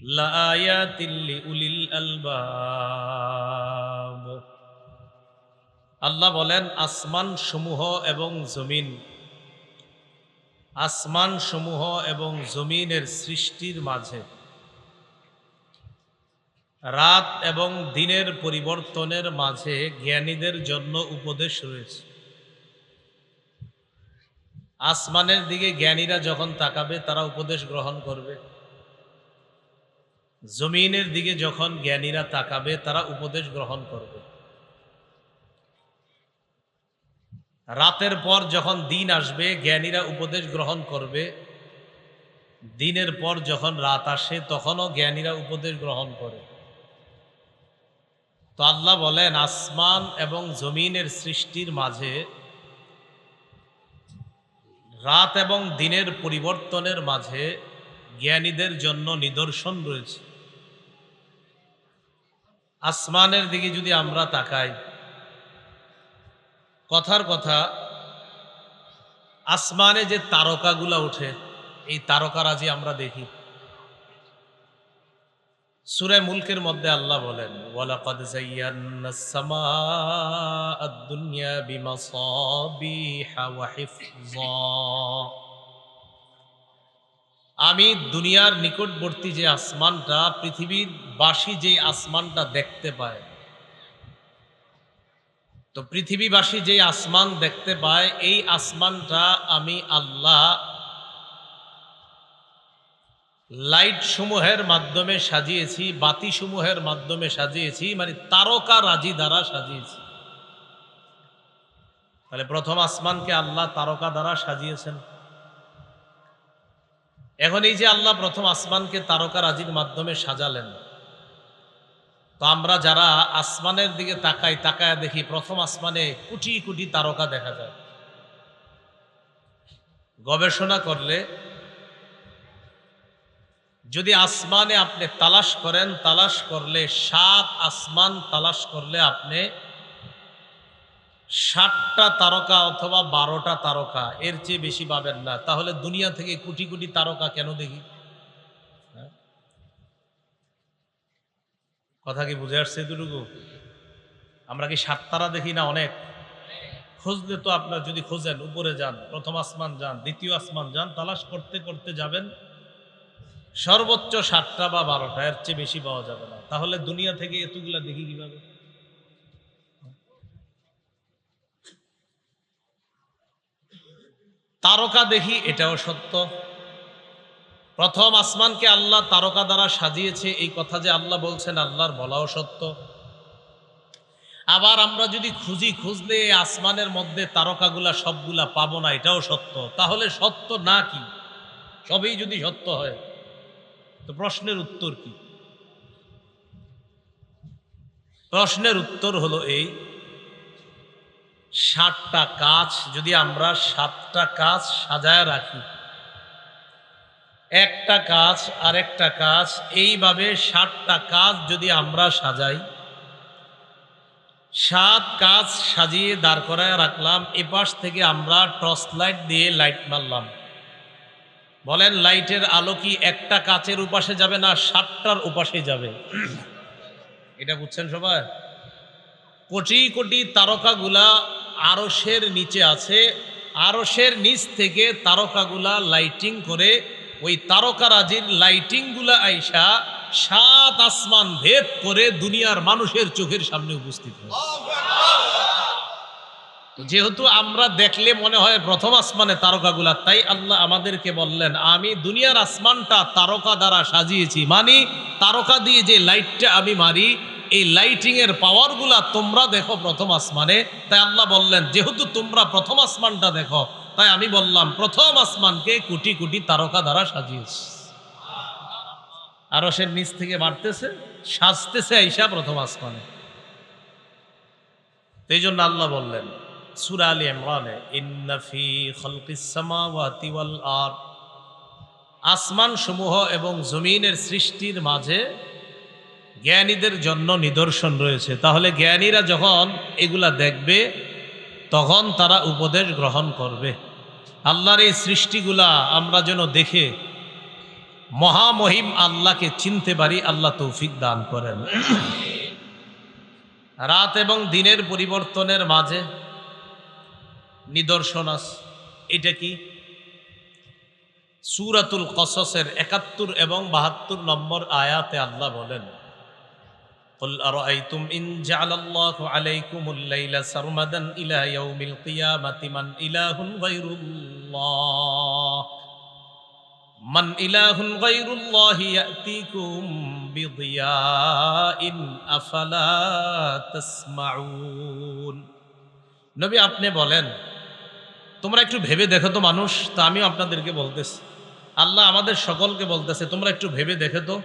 লাআয়াতিল লিউলিল আলবাব। আল্লাহ বলেন আসমান সমূহ এবং জমিন, আসমান সমূহ এবং জমিনের সৃষ্টির মাঝে রাত এবং দিনের পরিবর্তনের মাঝে জ্ঞানীদের জন্য উপদেশ রয়েছে। আসমানের দিকে জ্ঞানীরা যখন তাকাবে তারা উপদেশ গ্রহণ করবে, জমিনের দিকে যখন জ্ঞানীরা তাকাবে তারা উপদেশ গ্রহণ করবে। রাতের পর যখন দিন আসবে জ্ঞানীরা উপদেশ গ্রহণ করবে, দিনের পর যখন রাত আসে তখনও জ্ঞানীরা উপদেশ গ্রহণ করে। তো আল্লাহ বলেন আসমান এবং জমিনের সৃষ্টির মাঝে রাত এবং দিনের পরিবর্তনের মাঝে জ্ঞানীদের জন্য নিদর্শন রয়েছে। আসমানের দিকে যদি আমরা তাকাই, কথার কথা, আসমানে যে তারকাগুলা ওঠে এই তারকারাজি আমরা দেখি। সূরা মুলকের মধ্যে আল্লাহ বলেন ওয়ালাকাদ যায়্যানাস সামাআদ দুনিয়া বিমাসাবিহা ওয়া হিফযা। আমি দুনিয়ার নিকটবর্তী যে আসমানটা, পৃথিবীর বাসী যে আসমানটা দেখতে পায়, তো পৃথিবীবাসী যে আসমান দেখতে পায় এই আসমানটা আমি আল্লাহ লাইট সমূহের মাধ্যমে সাজিয়েছি, বাতি সমূহের মাধ্যমে সাজিয়েছি, মানে তারকা রাজি দ্বারা সাজিয়েছি। তাহলে প্রথম আসমানকে আল্লাহ তারকা দ্বারা সাজিয়েছেন। এখন এই যে আল্লাহ প্রথম আসমানকে তারকা রাজির মাধ্যমে সাজালেন, তো আমরা যারা আসমানের দিকে তাকাই, তাকায় দেখি প্রথম আসমানে কোটি কোটি তারকা দেখা যায়। গবেষণা করলে যদি আসমানে আপনি তালাশ করেন, তালাশ করলে 7 আসমান তালাশ করলে আপনি 7টা তারকা অথবা 12টা তারকা, এর চেয়ে বেশি পাবেন না। তাহলে দুনিয়া থেকে কোটি কোটি তারকা কেন দেখি? হ্যাঁ? কথা কি বুঝে আসছে এতটুকু? আমরা কি 7 তারা দেখি না? অনেক খুঁজলে তো আপনার, যদি খোঁজেন উপরে যান, প্রথম আসমান যান, দ্বিতীয় আসমান যান, তালাশ করতে করতে যাবেন সর্বোচ্চ 7টা বা 12টা, এর চেয়ে বেশি পাওয়া যাবে না। তাহলে দুনিয়া থেকে এতগুলা দেখি কিভাবে? তারকা দেখি, এটাও সত্য। প্রথম আসমানকে আল্লাহ তারকা দ্বারা সাজিয়েছে, এই কথা যে আল্লাহ বলছেন আল্লাহর বলাও সত্য। আবার আমরা যদি খুঁজি, খুঁজলে এই আসমানের মধ্যে তারকাগুলা সবগুলা পাবো না, এটাও সত্য। তাহলে সত্য না কি? সবই যদি সত্য হয় তো প্রশ্নের উত্তর কি? প্রশ্নের উত্তর হলো এই, 7টা কাজ যদি আমরা 7টা কাজ সাজায় রাখি, একটা কাজ আরেকটা কাজ, এইভাবে 7টা কাজ যদি আমরা সাজাই, 7 কাজ সাজিয়ে দাঁড় করায় রাখলাম, এপাশ থেকে আমরা টর্চ লাইট দিয়ে লাইট মারলাম। বলেন লাইটের আলো কি একটা কাচের উপাশে যাবে না 7টার উপাশে যাবে? এটা বুঝছেন সবাই? কোটি কোটি তারকাগুলা আরশের নিচে আছে, আরশের নিচ থেকে তারকাগুলা লাইটিং করে, ওই তারকারাজির লাইটিংগুলা আইসা 7 আসমান ভেদ করে দুনিয়ার মানুষের চোখের সামনে উপস্থিত হয়। যেহেতু আমরা দেখলে মনে হয় প্রথম আসমানে তারকাগুলা, তাই আল্লাহ আমাদেরকে বললেন আমি দুনিয়ার আসমানটা তারকা দ্বারা সাজিয়েছি, মানে তারকা দিয়ে যে লাইটটা আমি মারি, এই লাইটিং এর পাওয়ারগুলা তোমরা দেখো প্রথম আসমানে। তাই আল্লাহ বললেন যেহেতু তোমরা প্রথম আসমানটা দেখো, তাই আমি বললাম প্রথম আসমানকে কোটি কোটি তারকা দ্বারা সাজিয়েছি। আরশের নিচ থেকে বাড়তেছে, সাজতেছে আইসা প্রথম আসমানে। এই জন্য আল্লাহ বললেন সূরা আলে ইমরানে, ইন্না ফি খালকিস সামাওয়াতি ওয়াল আরদ, আসমান সমূহ এবং জমিনের সৃষ্টির মাঝে জ্ঞানীদের জন্য নিদর্শন রয়েছে। তাহলে জ্ঞানীরা যখন এগুলা দেখবে তখন তারা উপদেশ গ্রহণ করবে। আল্লাহর এই সৃষ্টিগুলা আমরা যেন দেখে মহামহিম আল্লাহকে চিনতে পারি। আল্লাহ তৌফিক দান করেন। রাত এবং দিনের পরিবর্তনের মাঝে নিদর্শন আছে। এটা কি? সূরাতুল কসসের ৭১ এবং ৭২ নম্বর আয়াতে আল্লাহ বলেন, কুল আরাআইতুম ইন জাআলাল্লাহু আলাইকুমুল লাইলা সারমাদান ইলা ইয়াউমিল কিয়ামাতি মান ইলাহুন গায়রুল্লাহি ইয়াতিকুম বিদিয়াইন আফালা তাসমাউন। নবী আপনি বলেন, তোমরা একটু ভেবে দেখো তো মানুষ। তা আমিও আপনাদেরকে বলতেছি, আল্লাহ আমাদের সকলকে বলতেছে, তোমরা একটু ভেবে দেখো তো,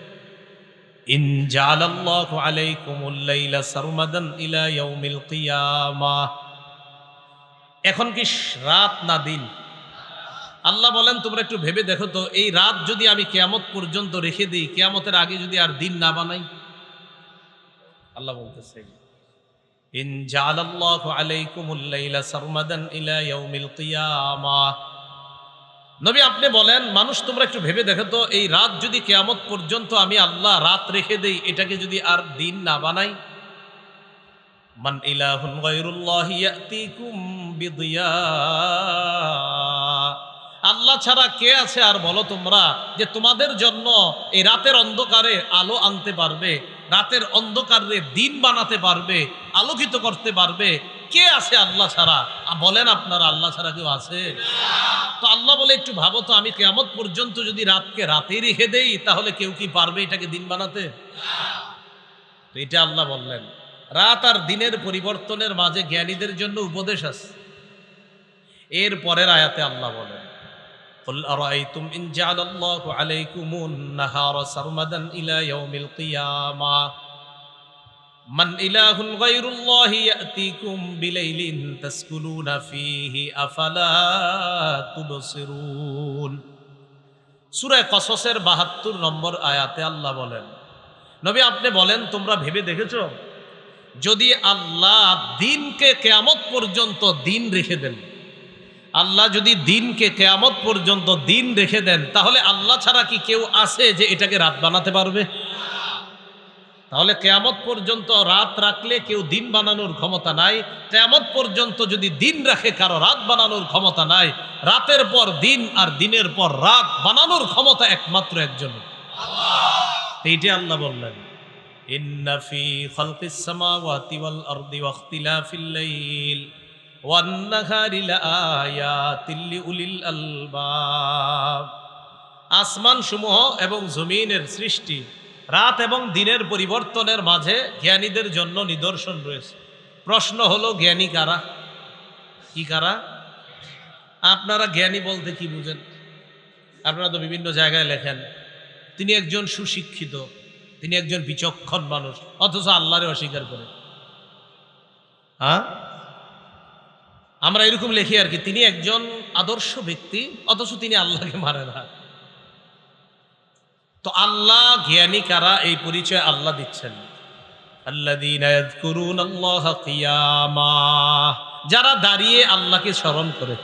ইন জাআলাল্লাহু আলাইকুমুল লাইলা সারমাদান ইলা ইয়াউমিল কিয়ামাহ, এখন কি রাত না দিন? আল্লাহ বলেন তোমরা একটু ভেবে দেখো তো, এই রাত যদি আমি কিয়ামত পর্যন্ত রেখে দিই, কিয়ামতের আগে যদি আর দিন না বানাই। আল্লাহ বলতেছে, ইন জাআলাল্লাহু আলাইকুমুল লাইলা সারমাদান ইলা ইয়াউমিল কিয়ামাহ। নবী আপনি বলেন, মানুষ তোমরা একটু ভেবে দেখো তো, এই রাত যদি কিয়ামত পর্যন্ত আমি আল্লাহ রাত রেখে দেই, এটাকে যদি আর দিন না বানাই, মান ইলাহুন গায়রুল্লাহি ইয়াতিকুম বিদিয়া, আল্লাহ ছাড়া কে আছে আর বলো তোমরা যে তোমাদের জন্য এই রাতের অন্ধকারে আলো আনতে পারবে, রাতের অন্ধকারে দিন বানাতে পারবে, আলোকিত করতে পারবে? কে আছে আল্লাহ ছাড়া? বলেন আপনারা, আল্লাহ ছাড়া কেউ আছে? তো আল্লাহ বলে একটু ভাবো তো, আমি কিয়ামত পর্যন্ত যদি রাতকে রাতেই রেখে দেই, তাহলে কেউ কি পারবে এটাকে দিন বানাতে? তো এটা আল্লাহ বললেন। রাত আর দিনের পরিবর্তনের মাঝে জ্ঞানীদের জন্য উপদেশ আছে। এর পরের আয়াতে আল্লাহ বলেন, কুল আরাআইতুম ইন জাআলাল্লাহু আলাইকুমুন নাহারা সারমাদান ইলা ইয়াউমিল কিয়ামাহ মান ইলাহুন গায়রুল্লাহি ইয়াতিকুম বিলাইলিন তাসকুনুনা ফীহি আফালা তুবসিরুন। সূরা কসসের ৭২ নম্বর আয়াতে আল্লাহ বলেন, নবী আপনি বলেন তোমরা ভেবে দেখেছো, যদি আল্লাহ দিনকে কিয়ামত পর্যন্ত দিন রেখে দেন, আল্লাহ যদি দিনকে কিয়ামত পর্যন্ত দিন রেখে দেন, তাহলে আল্লাহ ছাড়া কি কেউ আছে যে এটাকে রাত বানাতে পারবে? তাহলে কিয়ামত পর্যন্ত রাত রাখলে কেউ দিন বানানোর ক্ষমতা নাই। কিয়ামত পর্যন্ত যদি দিন রাখে কারো রাত বানানোর ক্ষমতা নাই। রাতের পর দিন আর দিনের পর রাত বানানোর ক্ষমতা একমাত্র একজনের, এইটা আল্লাহ বললেন, ইন্না ফি খালকিস সামাওয়াতি ওয়াল আরদি ওয়া ইখতিলাফিল লাইল ওয়ান নাহারি লাআয়াতিল লিউলিল আলবাব। আসমান সমূহ এবং জমিনের সৃষ্টি, রাত এবং দিনের পরিবর্তনের মাঝে জ্ঞানীদের জন্য নিদর্শন রয়েছে। প্রশ্ন হলো, জ্ঞানী কারা? কি কারা? আপনারা জ্ঞানী বলতে কি বুঝেন? আপনারা তো বিভিন্ন জায়গায় লেখেন তিনি একজন সুশিক্ষিত, তিনি একজন বিচক্ষণ মানুষ, অথচ আল্লাহরে অস্বীকার করে। হ্যাঁ, আমরা এরকম লিখি আর কি, তিনি একজন আদর্শ ব্যক্তি, অথচ তিনি আল্লাহকে মানে না। তো আল্লাহ জ্ঞানী কারা, এই পরিচয় আল্লাহ দিচ্ছেন, আল্লাযীনা ইয়াযকুরুনাল্লাহা কিয়ামা, যারা দাঁড়িয়ে আল্লাহকে স্মরণ করে।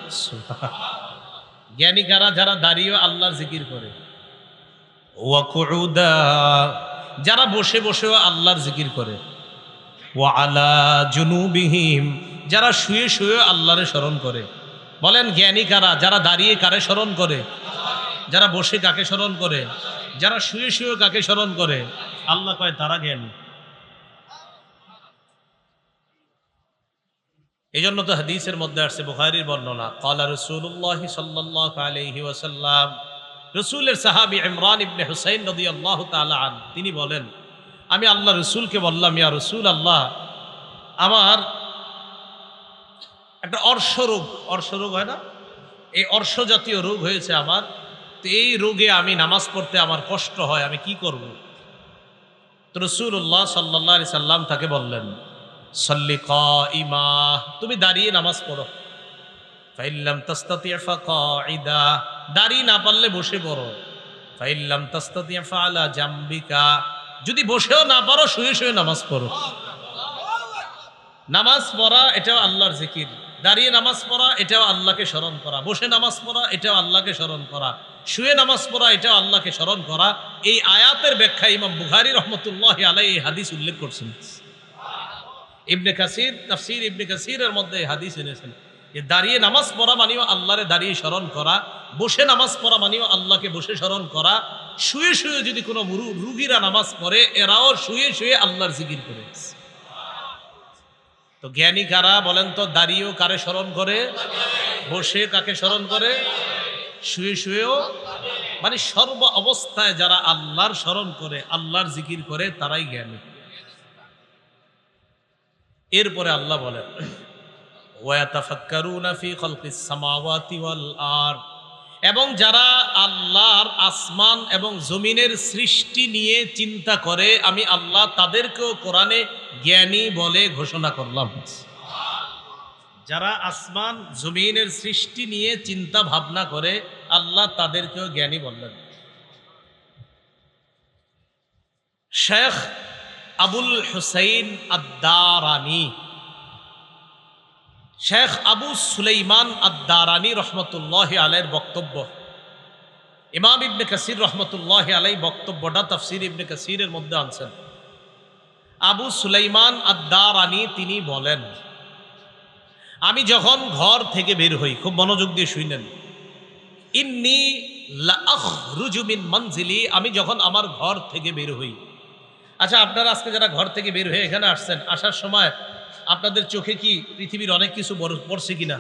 জ্ঞানী কারা? যারা দাঁড়িয়ে আল্লাহর জিকির করে। ওয়া কুউদা, যারা বসে বসেও আল্লাহর জিকির করে। ওয়া আলা জুনুবিহিম, যারা শুয়ে শুয়ে আল্লাহরে স্মরণ করে। বলেন জ্ঞানী কারা? যারা দাঁড়িয়ে কারে স্মরণ করে? যারা বসে কাকে স্মরণ করে? যারা শুয়ে শুয়ে কাকে স্মরণ করে? আল্লাহ কয় তারা জ্ঞানী। এই জন্য তো হাদিসের মধ্যে আসছে, বুখারীর বর্ণনা, ক্বালা রাসূলুল্লাহ সাল্লাল্লাহু আলাইহি ওয়াসাল্লাম, রাসূলের সাহাবী ইমরান ইবনে হুসাইন রাদিয়াল্লাহু তাআলা আন, তিনি বলেন, আমি আল্লাহ রাসূলকে বললাম, ইয়া রাসূলুল্লাহ, আমার একটা অর্শ রোগ হয় না, এই অর্শ জাতীয় রোগ হয়েছে আমার, তো এই রোগে আমি নামাজ পড়তে আমার কষ্ট হয়, আমি কি করব? তো রাসূলুল্লাহ সাল্লাল্লাহু আলাইহি সাল্লাম তাকে বললেন, সাল্লি কাইমা, তুমি দাঁড়িয়ে নামাজ পড়ো। ফাইল্লাম তাস্তাতি ফাকাইদা, দাঁড়িয়ে না পারলে বসে পড়ো। ফাইল্লাম তাস্তাতি ফাআলা জামবিকা, যদি বসেও না পারো শুয়ে শুয়ে নামাজ পড়ো। নামাজ পড়া এটাও আল্লাহর জিকির। দাঁড়িয়ে নামাজ পড়া এটাও আল্লাহকে স্মরণ করা, বসে নামাজ পড়া এটাও আল্লাহকে স্মরণ করা, শুয়ে নামাজ পড়া এটাও আল্লাহকে স্মরণ করা। এই আয়াতের ব্যাখ্যা ইমাম বুখারী রহমতুল্লাহি আলাইহি এই হাদিস উল্লেখ করছেন। ইবনে কাসির তাফসীর ইবনে কাসিরের মধ্যে এই হাদিস এনেছেন যে দাঁড়িয়ে নামাজ পড়া মানেও আল্লাহরে দাঁড়িয়ে স্মরণ করা, বসে নামাজ পড়া মানেও আল্লাহকে বসে স্মরণ করা, শুয়ে শুয়ে যদি কোনো রুগীরা নামাজ পড়ে এরাও শুয়ে শুয়ে আল্লাহর জিকির করে। তো জ্ঞানী কারা বলেন তো? দাঁড়িয়েও কারে স্মরণ করে, বসে কাকে স্মরণ করে, শুয়ে শুয়েও, মানে সর্ব অবস্থায় যারা আল্লাহর স্মরণ করে, আল্লাহর জিকির করে, তারাই জ্ঞানী। এরপরে আল্লাহ বলেন ওয়াতাফাক্কারুনা ফি খালকিস সামাওয়াতি ওয়াল আরদ, এবং যারা আল্লাহর আসমান এবং জমিনের সৃষ্টি নিয়ে চিন্তা করে, আমি আল্লাহ তাদেরকেও কোরআনে জ্ঞানী বলে ঘোষণা করলাম। যারা আসমান জমিনের সৃষ্টি নিয়ে চিন্তা ভাবনা করে, আল্লাহ তাদেরকেও জ্ঞানী বললেন। শেখ আবুল হুসাইন আদ-দারানি, শেখ আবু সুলাইমান আদ-দারানি রহমতুল্লাহি আলাইহির বক্তব্য, ইমাম ইবনে কাসির রহমতুল্লাহি আলাইহি বক্তব্যটা তাফসীর ইবনে কাসিরের মধ্যে আনছেন। আবু সুলাইমান আদ-দারানি তিনি বলেন, আমি যখন ঘর থেকে বের হই, খুব মনোযোগ দিয়ে শুনেন, ইন্নী লা আখরুজু মিন মানজিলি, আমি যখন আমার ঘর থেকে বের হই। আচ্ছা, আপনারা আজকে যারা ঘর থেকে বের হয়ে এখানে আসছেন, আসার সময় আপনাদের চোখে কি পৃথিবীর অনেক কিছু পড়ছে কিনা?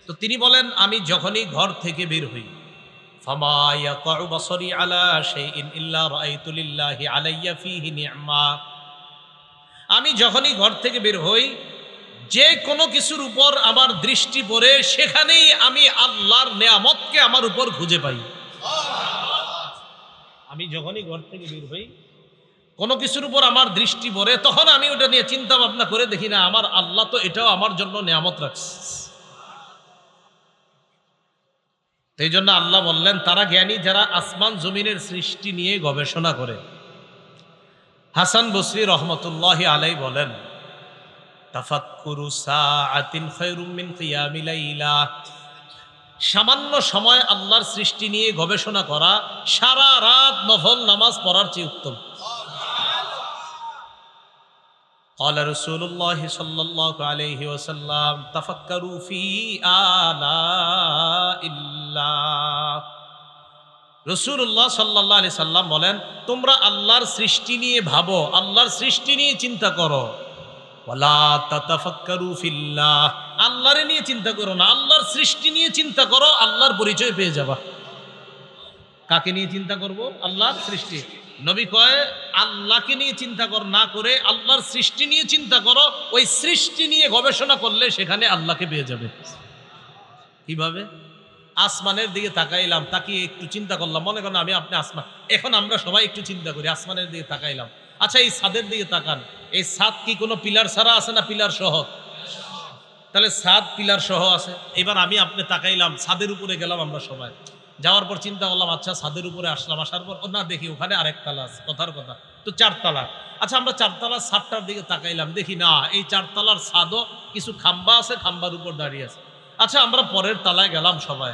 তো তিনি বলেন, আমি যখনই ঘর থেকে বের হই, ফামা ইয়াকাউ বাসরি আলা শাইইন ইল্লা রাআইতু লিল্লাহি আলাইয়া ফীহি নি'মা, আমি যখনই ঘর থেকে বের হই, যে কোনো কিছুর উপর আমার দৃষ্টি পড়ে, সেখানেই আমি আল্লাহর নেয়ামতকে আমার উপর খুঁজে পাই। আমি যখনই ঘর থেকে বের হই, কোনো কিছুর উপর আমার দৃষ্টি পড়ে, তখন আমি ওটা নিয়ে চিন্তা ভাবনা করে দেখি না, আমার আল্লাহ তো এটাও আমার জন্য নেয়ামত রাখছে। এই জন্য আল্লাহ বললেন, তারা জ্ঞানী যারা আসমান জমিনের সৃষ্টি নিয়ে গবেষণা করে। হাসান বসরি রহমতুল্লাহি আলাইহি বলেন, তাফাক্কুরু সাআতিন খায়রুম মিন কিয়ামি লাইলা, সামান্য সময় আল্লাহর সৃষ্টি নিয়ে গবেষণা করা সারা রাত নফল নামাজ পড়ার চেয়ে উত্তম। قال رسول الله صلى الله عليه وسلم تفكروا في آلاء الله, রাসূলুল্লাহ সাল্লাল্লাহু আলাইহি সাল্লাম বলেন, তোমরা আল্লাহর সৃষ্টি নিয়ে ভাবো, আল্লাহর সৃষ্টি নিয়ে চিন্তা করো। ওয়ালা তাতাফাক্কারু ফিল্লাহ, আল্লাহরে নিয়ে চিন্তা করো না, আল্লাহর সৃষ্টি নিয়ে চিন্তা করো, আল্লাহর পরিচয় পেয়ে যাবা। কাকে নিয়ে চিন্তা করব? আল্লাহর সৃষ্টি। নবী কয়, আল্লাহকে নিয়ে চিন্তা কর না করে আল্লাহর সৃষ্টি নিয়ে চিন্তা করো, ওই সৃষ্টি নিয়ে গবেষণা করলে সেখানে আল্লাহকে পেয়ে যাবে। কিভাবে? আসমানের দিকে তাকাইলাম, তাকিয়ে একটু চিন্তা করলাম, মনে করেন আমি আপনি আসমান, এখন আমরা সবাই একটু চিন্তা করি, আসমানের দিকে তাকাইলাম, আচ্ছা এই ছাদের দিকে তাকান, এই ছাদ কি কোনো পিলার ছাড়া আছে না পিলার সহ? তাহলে ছাদ পিলার সহ আছে। এবার আমি আপনি তাকাইলাম, ছাদের উপরে গেলাম আমরা সবাই, যাওয়ার পর চিন্তা করলাম, আচ্ছা ছাদের উপরে আসলাম, আসার পর না দেখি ওখানে আরেক তালা আছে, কথার কথা তো চারতলা, আচ্ছা আমরা চারতলার ছাদটার দিকে তাকাইলাম, দেখি না এই চারতলার ছাদও কিছু খাম্বা আছে, খাম্বার উপর দাঁড়িয়ে আছে। আচ্ছা আমরা পরের তালায় গেলাম সবাই,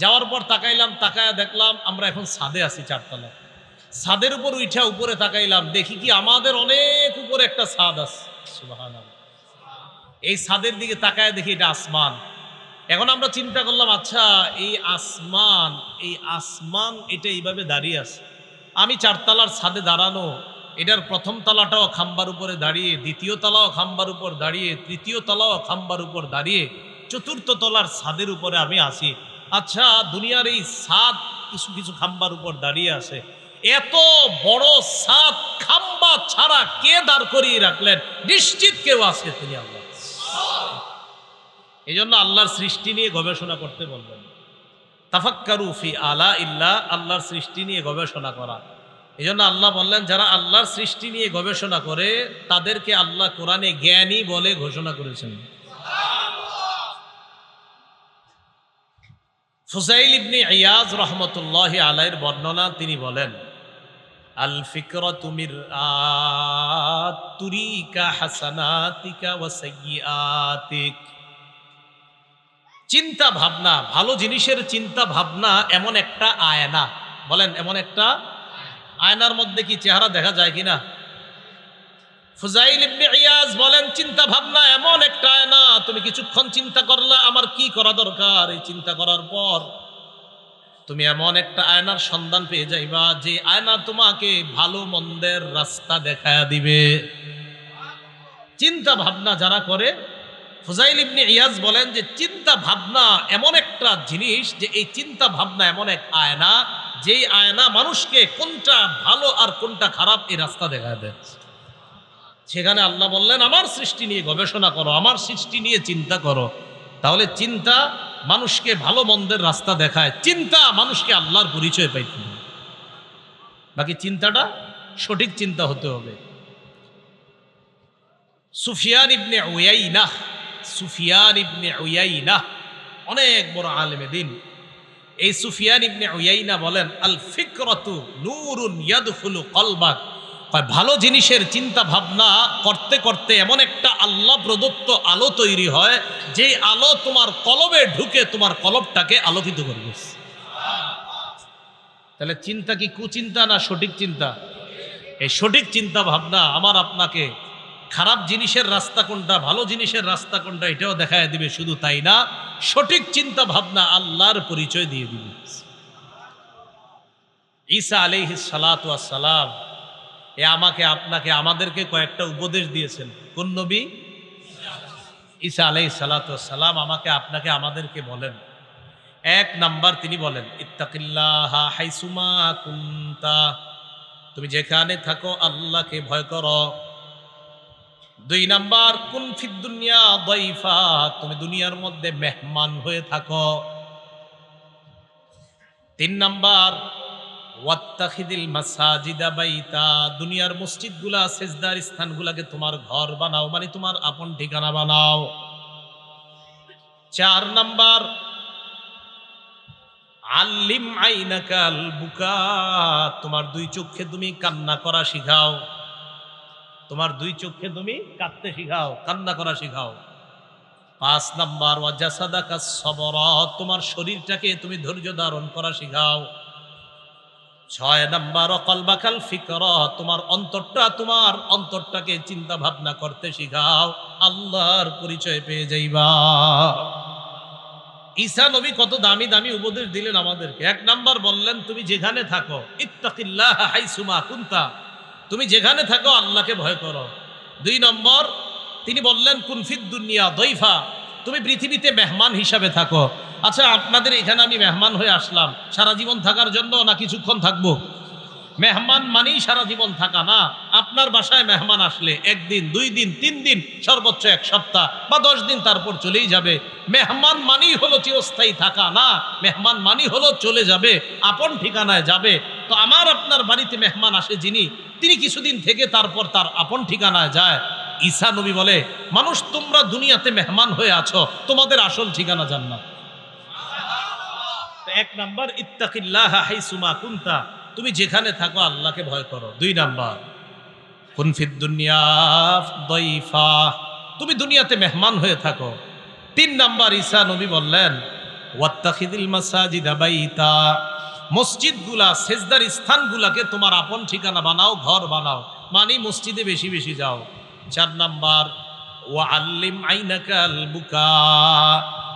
যাওয়ার পর তাকাইলাম, তাকায়া দেখলাম আমরা এখন ছাদে আছি, চারতলা। ছাদের উপর উঠা উপরে তাকাইলাম, দেখি কি আমাদের অনেক উপরে একটা ছাদ আছে। সুবহানাল্লাহ। এই ছাদের দিকে তাকায় দেখি এটা আসমান। এখন আমরা চিন্তা করলাম, আচ্ছা এই আসমান এটা এইভাবে দাঁড়িয়ে আছে, আমি চারতলার ছাদে দাঁড়ানো, এটার প্রথম তলাটাও খাম্বার উপরে দাঁড়িয়ে, দ্বিতীয় তলাও খাম্বার উপর দাঁড়িয়ে, তৃতীয় তলাও খাম্বার উপর দাঁড়িয়ে, চতুর্থ তলার ছাদের উপরে আমি আছি। আচ্ছা দুনিয়ার এই ছাদ কিছু কিছু খাম্বার উপর দাঁড়িয়ে আছে, এত বড় ছাদ খাম্বা ছাড়া কে দাঁড় করিয়ে রাখলেন? নিশ্চিত কেউ আছে, তিনি আল্লাহ। এই জন্য আল্লাহর সৃষ্টি নিয়ে গবেষণা করতে বললেন। তাফাক্কারু ফি আলা ইল্লাহ, আল্লাহর সৃষ্টি নিয়ে গবেষণা করা। এই জন্য আল্লাহ বললেন, যারা আল্লাহর সৃষ্টি নিয়ে গবেষণা করে তাদেরকে আল্লাহ কোরআনে জ্ঞানী বলে ঘোষণা করেছেন। ফুযাইল ইবনে ইয়াজ রাহমাতুল্লাহি আলাইহির বর্ণনা, তিনি বলেন, আল ফিকরাতু মিরআত তুরিকা হাসানাতিকা ওয়া সাইয়্যাতিক, চিন্তা ভাবনা, ভালো জিনিসের চিন্তা ভাবনা এমন একটা আয়না। বলেন, এমন একটা আয়নার মধ্যে কি চেহারা দেখা যায় কিনা? ফুজাইল ইবনে ইয়াজ বলেন, চিন্তা ভাবনা এমন একটা আয়না, তুমি কিছুক্ষণ চিন্তা করলে আমার কি করা দরকার, এই চিন্তা করার পর তুমি এমন একটা আয়নার সন্ধান পেয়ে যাইবা যে আয়না তোমাকে ভালো মন্দের রাস্তা দেখায়া দিবে। চিন্তা ভাবনা যারা করে, ফুজাইল ইবনে ইয়াজ বলেন যে চিন্তা ভাবনা এমন একটা জিনিস যে এই চিন্তা ভাবনা এমন এক আয়না, যেই আয়না মানুষকে কোনটা ভালো আর কোনটা খারাপ এই রাস্তা দেখায় দেয়। সেখানে আল্লাহ বললেন, আমার সৃষ্টি নিয়ে গবেষণা করো, আমার সৃষ্টি নিয়ে চিন্তা করো। তাহলে চিন্তা মানুষকে ভালো মন্দের রাস্তা দেখায়, চিন্তা মানুষকে আল্লাহর পরিচয় পাইতে হবে। বাকি চিন্তাটা সঠিক চিন্তা হতে হবে। সুফিয়ান ইবনে উয়াইনাহ, সুফিয়ান ইবনে উয়াইনাহ অনেক বড় আলেমে দিন। এই সুফিয়ান ইবনে উয়াইনা বলেন, আল ফিকরাতু নূরুন ইয়াদখুলু কলবাক। ভালো জিনিসের চিন্তা ভাবনা করতে করতে এমন একটা আল্লাহ প্রদত্ত আলো তৈরি হয়, যে আলো তোমার কলবে ঢুকে তোমার কলবটাকে আলোকিত করবে। তাহলে চিন্তা কি কুচিন্তা না সঠিক চিন্তা? এই সঠিক চিন্তা ভাবনা আমার আপনাকে খারাপ জিনিসের রাস্তা কোনটা, ভালো জিনিসের রাস্তা কোনটা এটাও দেখায় দিবে। শুধু তাই না, সঠিক চিন্তা ভাবনা আল্লাহর পরিচয় দিয়ে দিবে। ঈসা আলাইহিস সালাতু ওয়াস সালাম আমাকে আপনাকে আমাদেরকে কয়েকটা উপদেশ দিয়েছেন। কোন নবী? ঈসা আলাইহিস সালাতু ওয়াস সালাম আমাকে আপনাকে আমাদেরকে বলেন, এক নাম্বার তিনি বলেন, ইত্তাকিল্লাহা হাইসুমা কুনতা, তুমি যেখানে থাকো আল্লাহকে ভয় করো। দুই নাম্বার, কুন ফিদ দুনিয়া দাইফা, তুমি দুনিয়ার মধ্যে মেহমান হয়ে থাকো। তিন নাম্বার, ওয়াত্তাখিদিল মাসাজিদা বাইতা, দুনিয়ার মসজিদগুলা সেজদার স্থানগুলাকে তোমার ঘর বানাও, মানে তোমার আপন ঠিকানা বানাও। চার নাম্বার, আল্লিম আইনাকাল বুকা, তোমার দুই চোখে তুমি কান্না করা শিখাও। তোমার দুই চোখে তুমি কাঁদতে শিখাও, কান্না করা শিখাও। পাঁচ নাম্বার, ওয়াজাসাদাকা সবরা, তোমার শরীরটাকে তুমি ধৈর্য ধারণ করা শিখাও। ছয় নাম্বার, কলবাকাল ফিকরা, তোমার অন্তরটাকে চিন্তা ভাবনা করতে শিখাও, আল্লাহর পরিচয় পেয়ে যাইবা। ঈসা নবী কত দামি দামি উপদেশ দিলেন আমাদেরকে। এক নাম্বার বললেন, তুমি যেখানে থাকো ইত্তাকিল্লাহা হাইসুমা কুনতা, তুমি যেখানে থাকো আল্লাহকে ভয় করো। দুই নম্বর তিনি বললেন, কুন ফিদ দুনিয়া দাইফা, তুমি পৃথিবীতে মেহমান হিসাবে থাকো। আচ্ছা, আপনাদের এখানে আমি মেহমান হয়ে আসলাম সারা জীবন থাকার জন্য না কিছুক্ষণ থাকবো? মেহমান মানেই সারা জীবন থাকা না। আপনার বাসায় মেহমান আসলে একদিন, দুই দিন, তিন দিন, সর্বোচ্চ এক সপ্তাহ বা 10 দিন, তারপর চলেই যাবে। মেহমান মানেই হলো চিরস্থায়ী থাকা না, মেহমান মানেই হলো চলে যাবে, আপন ঠিকানায় যাবে। তো আমার আপনার বাড়িতে মেহমান আসে যিনি, তিনি কিছুদিন থেকে তারপর তার আপন ঠিকানায় যায়। ঈসা নবী বলে, মানুষ তোমরা দুনিয়াতে মেহমান হয়ে আছো, তোমাদের আসল ঠিকানা জান্নাত। এক নাম্বার, ইত্তাকিল্লাহা হাইসুমা কুনতা, তুমি যেখানে থাকো আল্লাহকে ভয় করো। দুই নাম্বার, কুন ফিদ দুনিয়া দাইফা, তুমি দুনিয়াতে মেহমান হয়ে থাকো। তিন নাম্বার, ঈসা নবী বললেন, ওয়াত্তাখিদিল মাসাজিদা বাইতা, মসজিদগুলা সেজদার স্থানগুলাকে তোমার আপন ঠিকানা বানাও, ঘর বানাও, মানে মসজিদে বেশি বেশি যাও। চার নাম্বার, ওয়া আল্লিম আইনাকাল বুকা,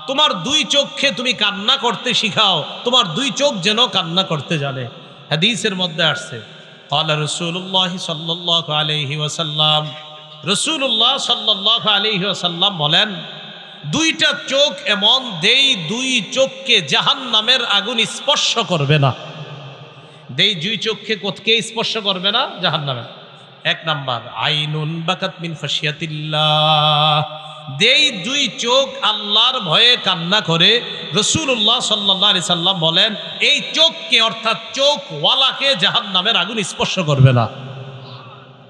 তোমার দুই চোখে তুমি কান্না করতে শিখাও, তোমার দুই চোখ যেন কান্না করতে জানে। হাদিসের মধ্যে আসছে, ক্বালা রাসূলুল্লাহ সাল্লাল্লাহু আলাইহি ওয়াসাল্লাম, রাসূলুল্লাহ সাল্লাল্লাহু আলাইহি ওয়াসাল্লাম বলেন, দুইটা চোখ এমন, যেই দুই চোখকে জাহান্নামের আগুন স্পর্শ করবে না। যেই দুই চোখকে কোথকে স্পর্শ করবে না? জাহান্নামে। এক নাম্বার, আইনুন বাকাত মিন খাশিয়াতিল্লাহ, যেই দুই চোখ আল্লাহর ভয়ে কান্না করে। রাসূলুল্লাহ সাল্লাল্লাহু আলাইহি সাল্লাম বলেন, এই চোখকে অর্থাৎ চোখওয়ালাকে জাহান্নামের আগুন স্পর্শ করবে না।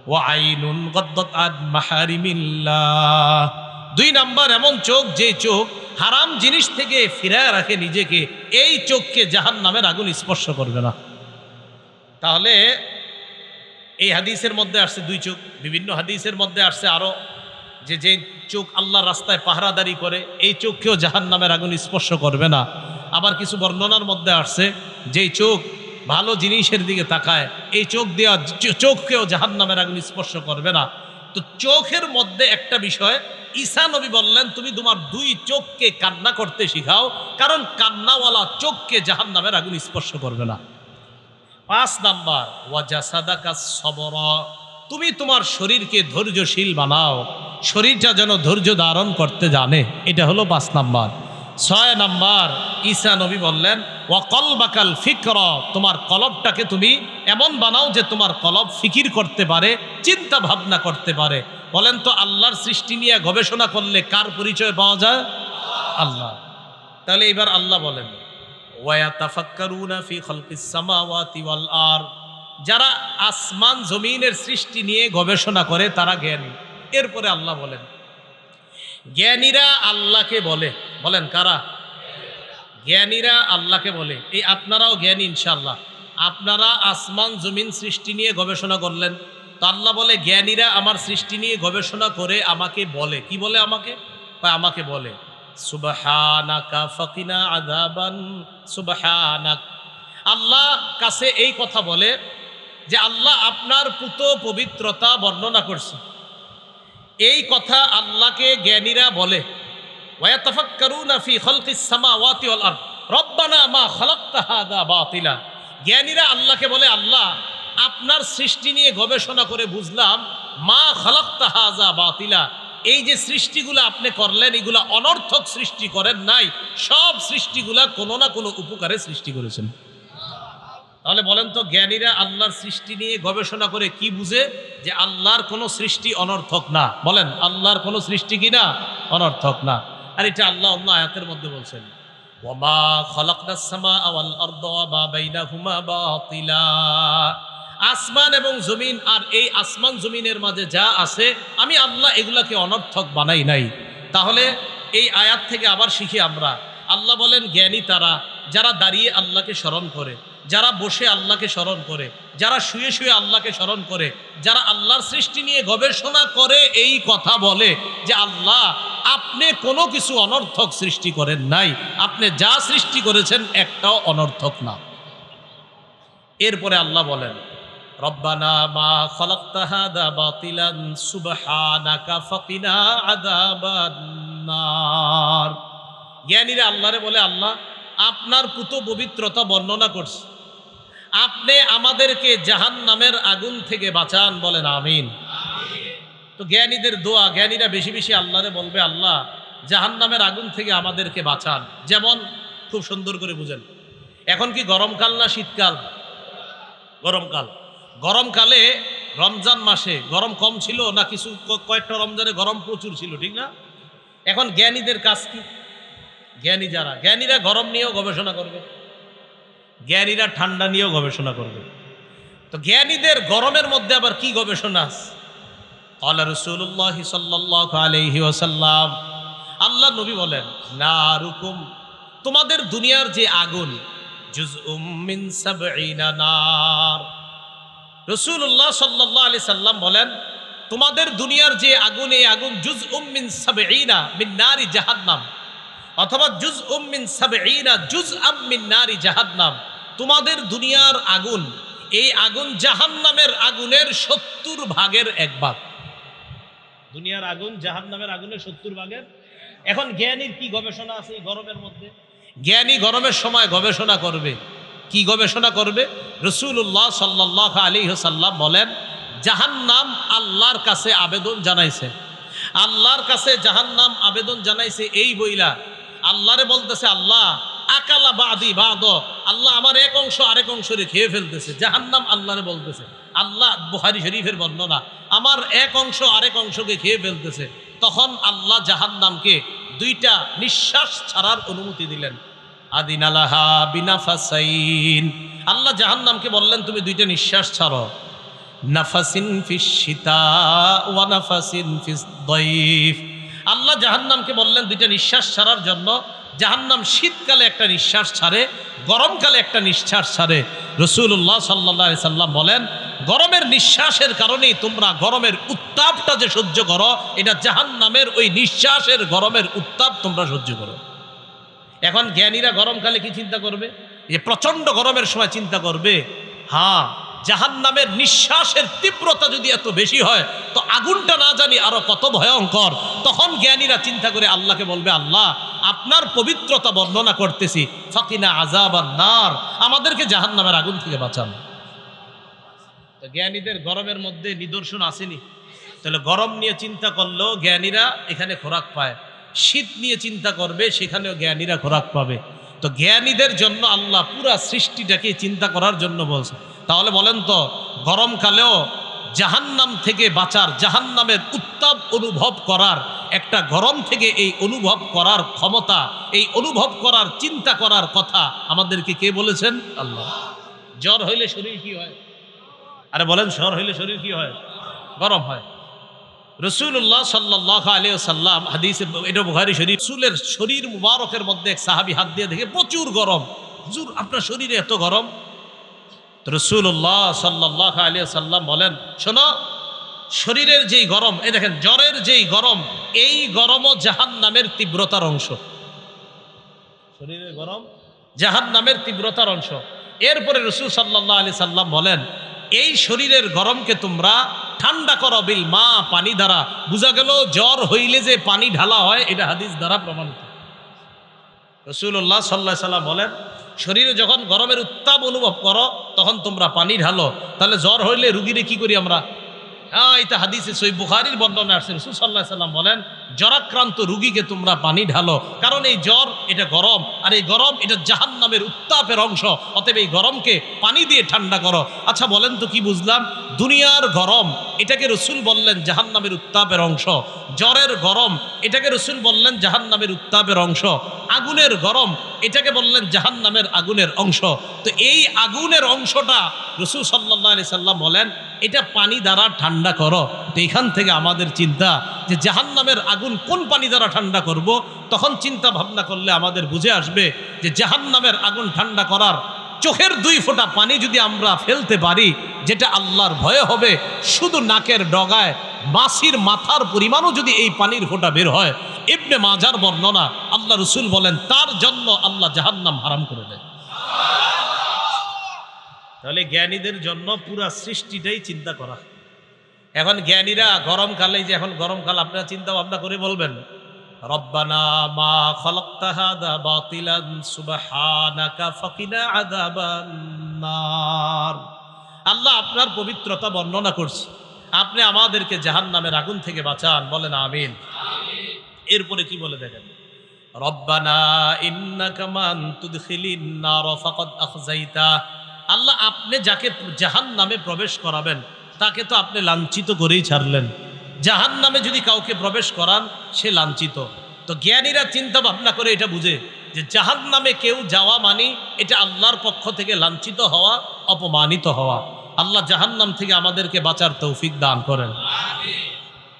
ওয়া আইনুন গাদ্দাত আন মাহারিমিল্লাহ, দুই নাম্বার এমন চোখ, যে চোখ হারাম জিনিস থেকে ফিরায় রাখে নিজেকে, এই চোখকে জাহান্নামের আগুন স্পর্শ করবে না। তাহলে এই হাদিসের মধ্যে আসছে দুই চোখ, বিভিন্ন হাদিসের মধ্যে আসছে আরো যে যে চোখ আল্লাহর রাস্তায় পাহারাদারি করে এই চোখকেও জাহান্নামের আগুন স্পর্শ করবে না। আবার কিছু বর্ণনার মধ্যে আসছে যেই চোখ ভালো জিনিসের দিকে তাকায় এই চোখ দেওয়া চোখকেও জাহান্নামের আগুন স্পর্শ করবে না। তো চোখের মধ্যে একটা বিষয় ঈসা নবী বললেন তুমি তোমার দুই চোখকে কান্না করতে শিখাও, কারণ কান্নাওয়ালা চোখকে জাহান্নামের আগুন স্পর্শ করবে না। 5 নাম্বার ওয়াজাসাদাকা সবর, তুমি তোমার শরীরকে ধৈর্যশীল বানাও, শরীরটা যেন ধৈর্য ধারণ করতে জানে, এটা হলো 5 নাম্বার। 6 নাম্বার ঈসা নবী বললেন ওয়াকলবাকাল ফিকর, তোমার কলবটাকে তুমি এমন বানাও যে তোমার কলব ফিকির করতে পারে, চিন্তা ভাবনা করতে পারে। বলেন তো আল্লাহর সৃষ্টি নিয়ে গবেষণা করলে কার পরিচয় পাওয়া যায়? আল্লাহ। তাহলে এবার আল্লাহ বলেন ওয়ায়াতাফাক্কারুনা ফি খালকিস সামাওয়াতি ওয়াল আরদ, যারা আসমান জমিনের সৃষ্টি নিয়ে গবেষণা করে তারা জ্ঞানী। এরপরে আল্লাহ বলেন জ্ঞানীরা আল্লাহকে বলে, বলেন কারা? জ্ঞানীরা আল্লাহকে বলে। এই আপনারাও জ্ঞানী ইনশাআল্লাহ, আপনারা আসমান জমিন সৃষ্টি নিয়ে গবেষণা করলেন, তো আল্লাহ বলে জ্ঞানীরা আমার সৃষ্টি নিয়ে গবেষণা করে আমাকে বলে, কি বলে? আমাকে বলে সুবহানাকা ফাকিনা আযাবান সুবহানাক। আল্লাহ কাছে এই কথা বলে যে আল্লাহ আপনার পুত পবিত্রতা বর্ণনা করছে, এই কথা আল্লাহকে জ্ঞানীরা বলে। ওয়ায়াতাফাক্কারুনা ফি খালকিস সামাওয়াতি ওয়াল আরদ রব্বানা মা খালাকতা হাযা বাতিলা। জ্ঞানীরা আল্লাহকে বলে আল্লাহ আপনার সৃষ্টি নিয়ে গবেষণা করে বুঝলাম মা খালাকতা হাযা বাতিলা, এই যে সৃষ্টিগুলো আপনি করলেন এগুলা অনর্থক সৃষ্টি করেন নাই, সব সৃষ্টিগুলা কোনো না কোনো উপকারে সৃষ্টি করেছেন। তাহলে বলেন তো জ্ঞানীরা আল্লাহর সৃষ্টি নিয়ে গবেষণা করে কি বুঝে? যে আল্লাহর কোনো সৃষ্টি অনর্থক না। বলেন আল্লাহর কোনো সৃষ্টি কি না? অনর্থক না। আর এটা আল্লাহ অন্য আয়াতের মধ্যে বলছেন ওয়ামা খালাকনাস সামাআ ওয়াল আরদা ওয়া মা বাইনাহুমা বাতিলা, আসমান এবং জমিন আর এই আসমান জমিনের মাঝে যা আছে আমি আল্লাহ এগুলাকে অনর্থক বানাই নাই। তাহলে এই আয়াত থেকে আবার শিখি আমরা, আল্লাহ বলেন জ্ঞানী তারা যারা দাঁড়িয়ে আল্লাহকে স্মরণ করে, যারা বসে আল্লাহকে স্মরণ করে, যারা শুয়ে শুয়ে আল্লাহকে স্মরণ করে, যারা আল্লাহর সৃষ্টি নিয়ে গবেষণা করে এই কথা বলে যে আল্লাহ আপনি কোনো কিছু অনর্থক সৃষ্টি করেন নাই, আপনি যা সৃষ্টি করেছেন একটাও অনর্থক না। এরপরে আল্লাহ বলেন রব্বানা মা খালাকতা হাযা বাতিলান সুবহানাকা ফাকিনা আযাবান নার। জ্ঞানীরা আল্লাহরে বলে আল্লাহ আপনার পুত পবিত্রতা বর্ণনা করছে, আপনি আমাদেরকে জাহান্নামের আগুন থেকে বাঁচান, বলেন আমিন। তো জ্ঞানীদের দোয়া, জ্ঞানীরা বেশি বেশি আল্লাহরে বলবে আল্লাহ জাহান্নামের আগুন থেকে আমাদেরকে বাঁচান। যেমন খুব সুন্দর করে বুঝেন, এখন কি গরমকাল না শীতকাল? গরমকাল। গরমকালে রমজান মাসে গরম কম ছিল না? কিছু কয়েকটা রমজানে গরম প্রচুর ছিল, ঠিক না? এখন জ্ঞানীদের কাজ কি? জ্ঞানীরা গরম নিয়েও গবেষণা করবে, জ্ঞানীরা ঠান্ডা নিয়েও গবেষণা করবে। তো জ্ঞানীদের গরমের মধ্যে আবার কি গবেষণা আছে? ক্বালা রাসূলুল্লাহ সাল্লাল্লাহু আলাইহি ওয়াসাল্লাম, আল্লাহ নবী বলেন নারুকুম, তোমাদের দুনিয়ার যে আগুন জুজউম মিন সাবঈনা নার। রাসূলুল্লাহ সাল্লাল্লাহু আলাইহি সাল্লাম বলেন তোমাদের দুনিয়ার যে আগুন, এই আগুন জুজউম মিন সাবঈনা মিন নারি জাহান্নাম, অথবা জুজউম মিন সাবঈনা জুজআম মিন নারি জাহান্নাম। তোমাদের দুনিয়ার আগুন, এই আগুন জাহান্নামের আগুনের 70 ভাগের 1 ভাগ। দুনিয়ার আগুন জাহান্নামের আগুনের 70 ভাগের। এখন জ্ঞানীর কি গবেষণা আছে এই গরমের মধ্যে? জ্ঞানী গরমের সময় গবেষণা করবে, কি গবেষণা করবে? রাসূলুল্লাহ সাল্লাল্লাহু আলাইহি ওয়াসাল্লাম বলেন জাহান্নাম আল্লাহর কাছে আবেদন জানাইছে, আল্লাহর কাছে জাহান্নাম আবেদন জানাইছে এই বইলা আল্লাহরে বলতেছে আল্লাহ আকালা বাদি বাদ, আল্লাহ আমার এক অংশ আরেক অংশরে খেয়ে ফেলতেছে। জাহান্নাম আল্লাহরে বলতেছে, আল্লাহ বুখারী শরীফের বর্ণনা, আমার এক অংশ আরেক অংশকে খেয়ে ফেলতেছে। তখন আল্লাহ জাহান্নামকে 2টা নিঃশ্বাস ছাড়ার অনুমতি দিলেন। আদিনালাহা বিনাফাসাইন, আল্লাহ জাহান্নামকে বললেন তুমি 2টা নিঃশ্বাস ছাড়ো, নাফাসিন ফিস শীতা ওয়া নাফাসিন ফিস দাইফ। আল্লাহ জাহান্নামকে বললেন 2টা নিঃশ্বাস ছাড়ার জন্য। জাহান্নাম শীতকালে একটা নিঃশ্বাস ছাড়ে, গরমকালে একটা নিঃশ্বাস ছাড়ে। রাসূলুল্লাহ সাল্লাল্লাহু আলাইহি সাল্লাম বলেন গরমের নিঃশ্বাসের কারণেই তোমরা গরমের উত্তাপটা যে সহ্য করো, এটা জাহান্নামের ওই নিঃশ্বাসের গরমের উত্তাপ তোমরা সহ্য করো। এখন জ্ঞানীরা গরমকালে কি চিন্তা করবে? যে প্রচন্ড গরমের সময় চিন্তা করবে, হ্যাঁ জাহান্নামের নিঃশ্বাসের তীব্রতা যদি এত বেশি হয় তো আগুনটা না জানি আরো কত ভয়ঙ্কর। তখন জ্ঞানীরা চিন্তা করে আল্লাহকে বলবে, আল্লাহ আপনার পবিত্রতা বর্ণনা করতেছি, ফাকিনা আযাবান নার, আমাদেরকে জাহান্নামের আগুন থেকে বাঁচান। তো জ্ঞানীদের গরমের মধ্যে নিদর্শন আসেনি। তাহলে গরম নিয়ে চিন্তা করলেও জ্ঞানীরা এখানে খোরাক পায়, শীত নিয়ে চিন্তা করবে সেখানেও জ্ঞানীরা খোরাক পাবে। তো জ্ঞানীদের জন্য আল্লাহ পুরা সৃষ্টিটাকে চিন্তা করার জন্য বলছে। তাহলে বলেন তো, গরমকালেও জাহান্নাম থেকে বাঁচার, জাহান্নামের উত্তাপ অনুভব করার, একটা গরম থেকে এই অনুভব করার ক্ষমতা, এই অনুভব করার চিন্তা করার কথা আমাদেরকে কে বলেছেন? আল্লাহ। জ্বর হইলে শরীর কি হয়? আরে বলেন, জ্বর হইলে শরীর কি হয়? গরম হয়। রাসূলুল্লাহ সাল্লাল্লাহু আলাইহি ওয়াসাল্লাম হাদিসে, এটা বুখারী শরীফ, রাসূলের শরীর মুবারকের মধ্যে এক সাহাবী হাত দিয়ে দেখে প্রচুর গরম। হুজুর আপনার শরীরে এত গরম? রাসূলুল্লাহ সাল্লাল্লাহু আলাইহি ওয়াসাল্লাম বলেন, শোনো, শরীরের যেই গরম, এই দেখেন জ্বরের যেই গরম, এই গরমও জাহান্নামের তীব্রতার অংশ। শরীরের গরম জাহান্নামের তীব্রতার অংশ। এরপরে রাসূল সাল্লাল্লাহু আলাইহি সাল্লাম বলেন, এই শরীরের গরমকে তোমরা ঠান্ডা করো বিল মা, পানি দ্বারা। বোঝা গেল জ্বর হইলে যে পানি ঢালা হয়, এটা হাদিস দ্বারা প্রমাণিত। রাসূলুল্লাহ সাল্লাল্লাহু আলাইহি সাল্লাম বলেন, শরীরে যখন গরমের উত্তাপ অনুভব করো তখন তোমরা পানি ঢালো। তাহলে জ্বর হইলে রুগীরে কি করি আমরা? এটা হাদিসে সহিহ বুখারীর বর্ণনা আসছে। রাসূল সাল্লাল্লাহু আলাইহি সাল্লাম বলেন, জ্বরাক্রান্ত রুগীকে তোমরা পানি ঢালো, কারণ এই জ্বর এটা গরম, আর এই গরম এটা জাহান্নামের উত্তাপের অংশ, অতএব এই গরমকে পানি দিয়ে ঠান্ডা করো। আচ্ছা বলেন তো, কি বুঝলাম? দুনিয়ার গরম এটাকে রাসূল বললেন জাহান্নামের উত্তাপের অংশ, জ্বরের গরম এটাকে রাসূল বললেন জাহান্নামের উত্তাপের অংশ, আগুনের গরম এটাকে বললেন জাহান্নামের আগুনের অংশ। তো এই আগুনের অংশটা রাসূল সাল্লাল্লাহু আলাইহি সাল্লাম বলেন এটা পানি দ্বারা ঠান্ডা করো। তো এখান থেকে আমাদের চিন্তা যে জাহান্নামের আগুন কোন পানি দ্বারা ঠান্ডা করব, তখন চিন্তা ভাবনা করলে আমাদের বুঝে আসবে যে জাহান্নামের আগুন ঠান্ডা করার চোখের 2 ফোঁটা পানি যদি আমরা ফেলতে পারি, যেটা আল্লাহর ভয়ে হবে, শুধু নাকের ডগায় মাছির মাথার পরিমাণও যদি এই পানির ফোঁটা বের হয়, ইবনে মাজার বর্ণনা, আল্লাহ রাসূল বলেন তার জন্য আল্লাহ জাহান্নাম হারাম করে দেয়। তাহলে জ্ঞানীদের জন্য পুরা সৃষ্টিটাই চিন্তা করা। এখন জ্ঞানীরা গরমকালে, যে এখন গরমকাল, আপনারা চিন্তা ভাবনা করে বলবেন, রব্বানা মা খালাকতা হাযা বাতিলান সুবহানাকা ফাকিনা আযাবান নার। আল্লাহ আপনার পবিত্রতা বর্ণনা করছি, আপনি আমাদেরকে জাহান্নামের আগুন থেকে বাঁচান। বলেন আমিন। এরপরে কি বলে দেখেন, রব্বানা ইন্নাকা মান তুদখিলিন নার ফাকাদ আখযাইতা। আল্লাহ আপনি যাকে জাহান্নামে প্রবেশ করাবেন তাকে তো আপনি লাঞ্ছিত করেই ছাড়লেন। জাহান্নামে যদি কাউকে প্রবেশ করান সে লাঞ্ছিত। তো জ্ঞানীরা চিন্তা ভাবনা করে এটা বুঝে যে জাহান্নামে কেউ যাওয়া মানে এটা আল্লাহর পক্ষ থেকে লাঞ্ছিত হওয়া, অপমানিত হওয়া। আল্লাহ জাহান্নাম থেকে আমাদেরকে বাঁচার তৌফিক দান করেন।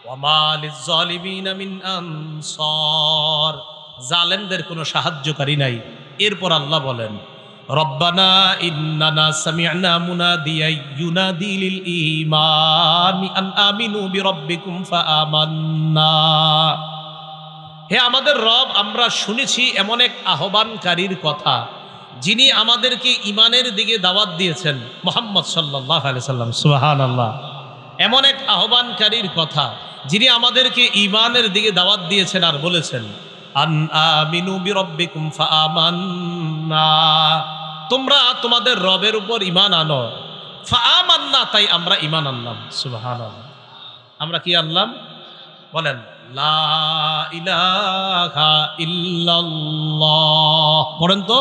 ওয়ামা লিয-যালিমিনা মিন আনসার, জালেমদের কোনো সাহায্যকারী নাই। এরপর আল্লাহ বলেন, রব্বানা ইন্নানা সামি'না মুনাদিয়ান ইউনাদি লিল ঈমানি আন আমিনু বিরাব্বিকুম ফাআমান্না। হে আমাদের রব, আমরা শুনেছি এমন এক আহ্বানকারীর কথা যিনি আমাদেরকে ঈমানের দিকে দাওয়াত দিয়েছেন, মুহাম্মদ সাল্লাল্লাহু আলাইহি সাল্লাম। সুবহানাল্লাহ। এমন এক আহ্বানকারীর কথা যিনি আমাদেরকে ঈমানের দিকে দাওয়াত দিয়েছেন আর বলেছেন, আন আমিনু বিরাব্বিকুম ফাআমান্না, তোমরা তোমাদের রবের উপর ঈমান আনো। ফাআমান্না, তাই আমরা ঈমান আনলাম। সুবহানাল্লাহ। আমরা কি আনলাম? বলেন লা ইলাহা ইল্লাল্লাহ। পড়েন তো।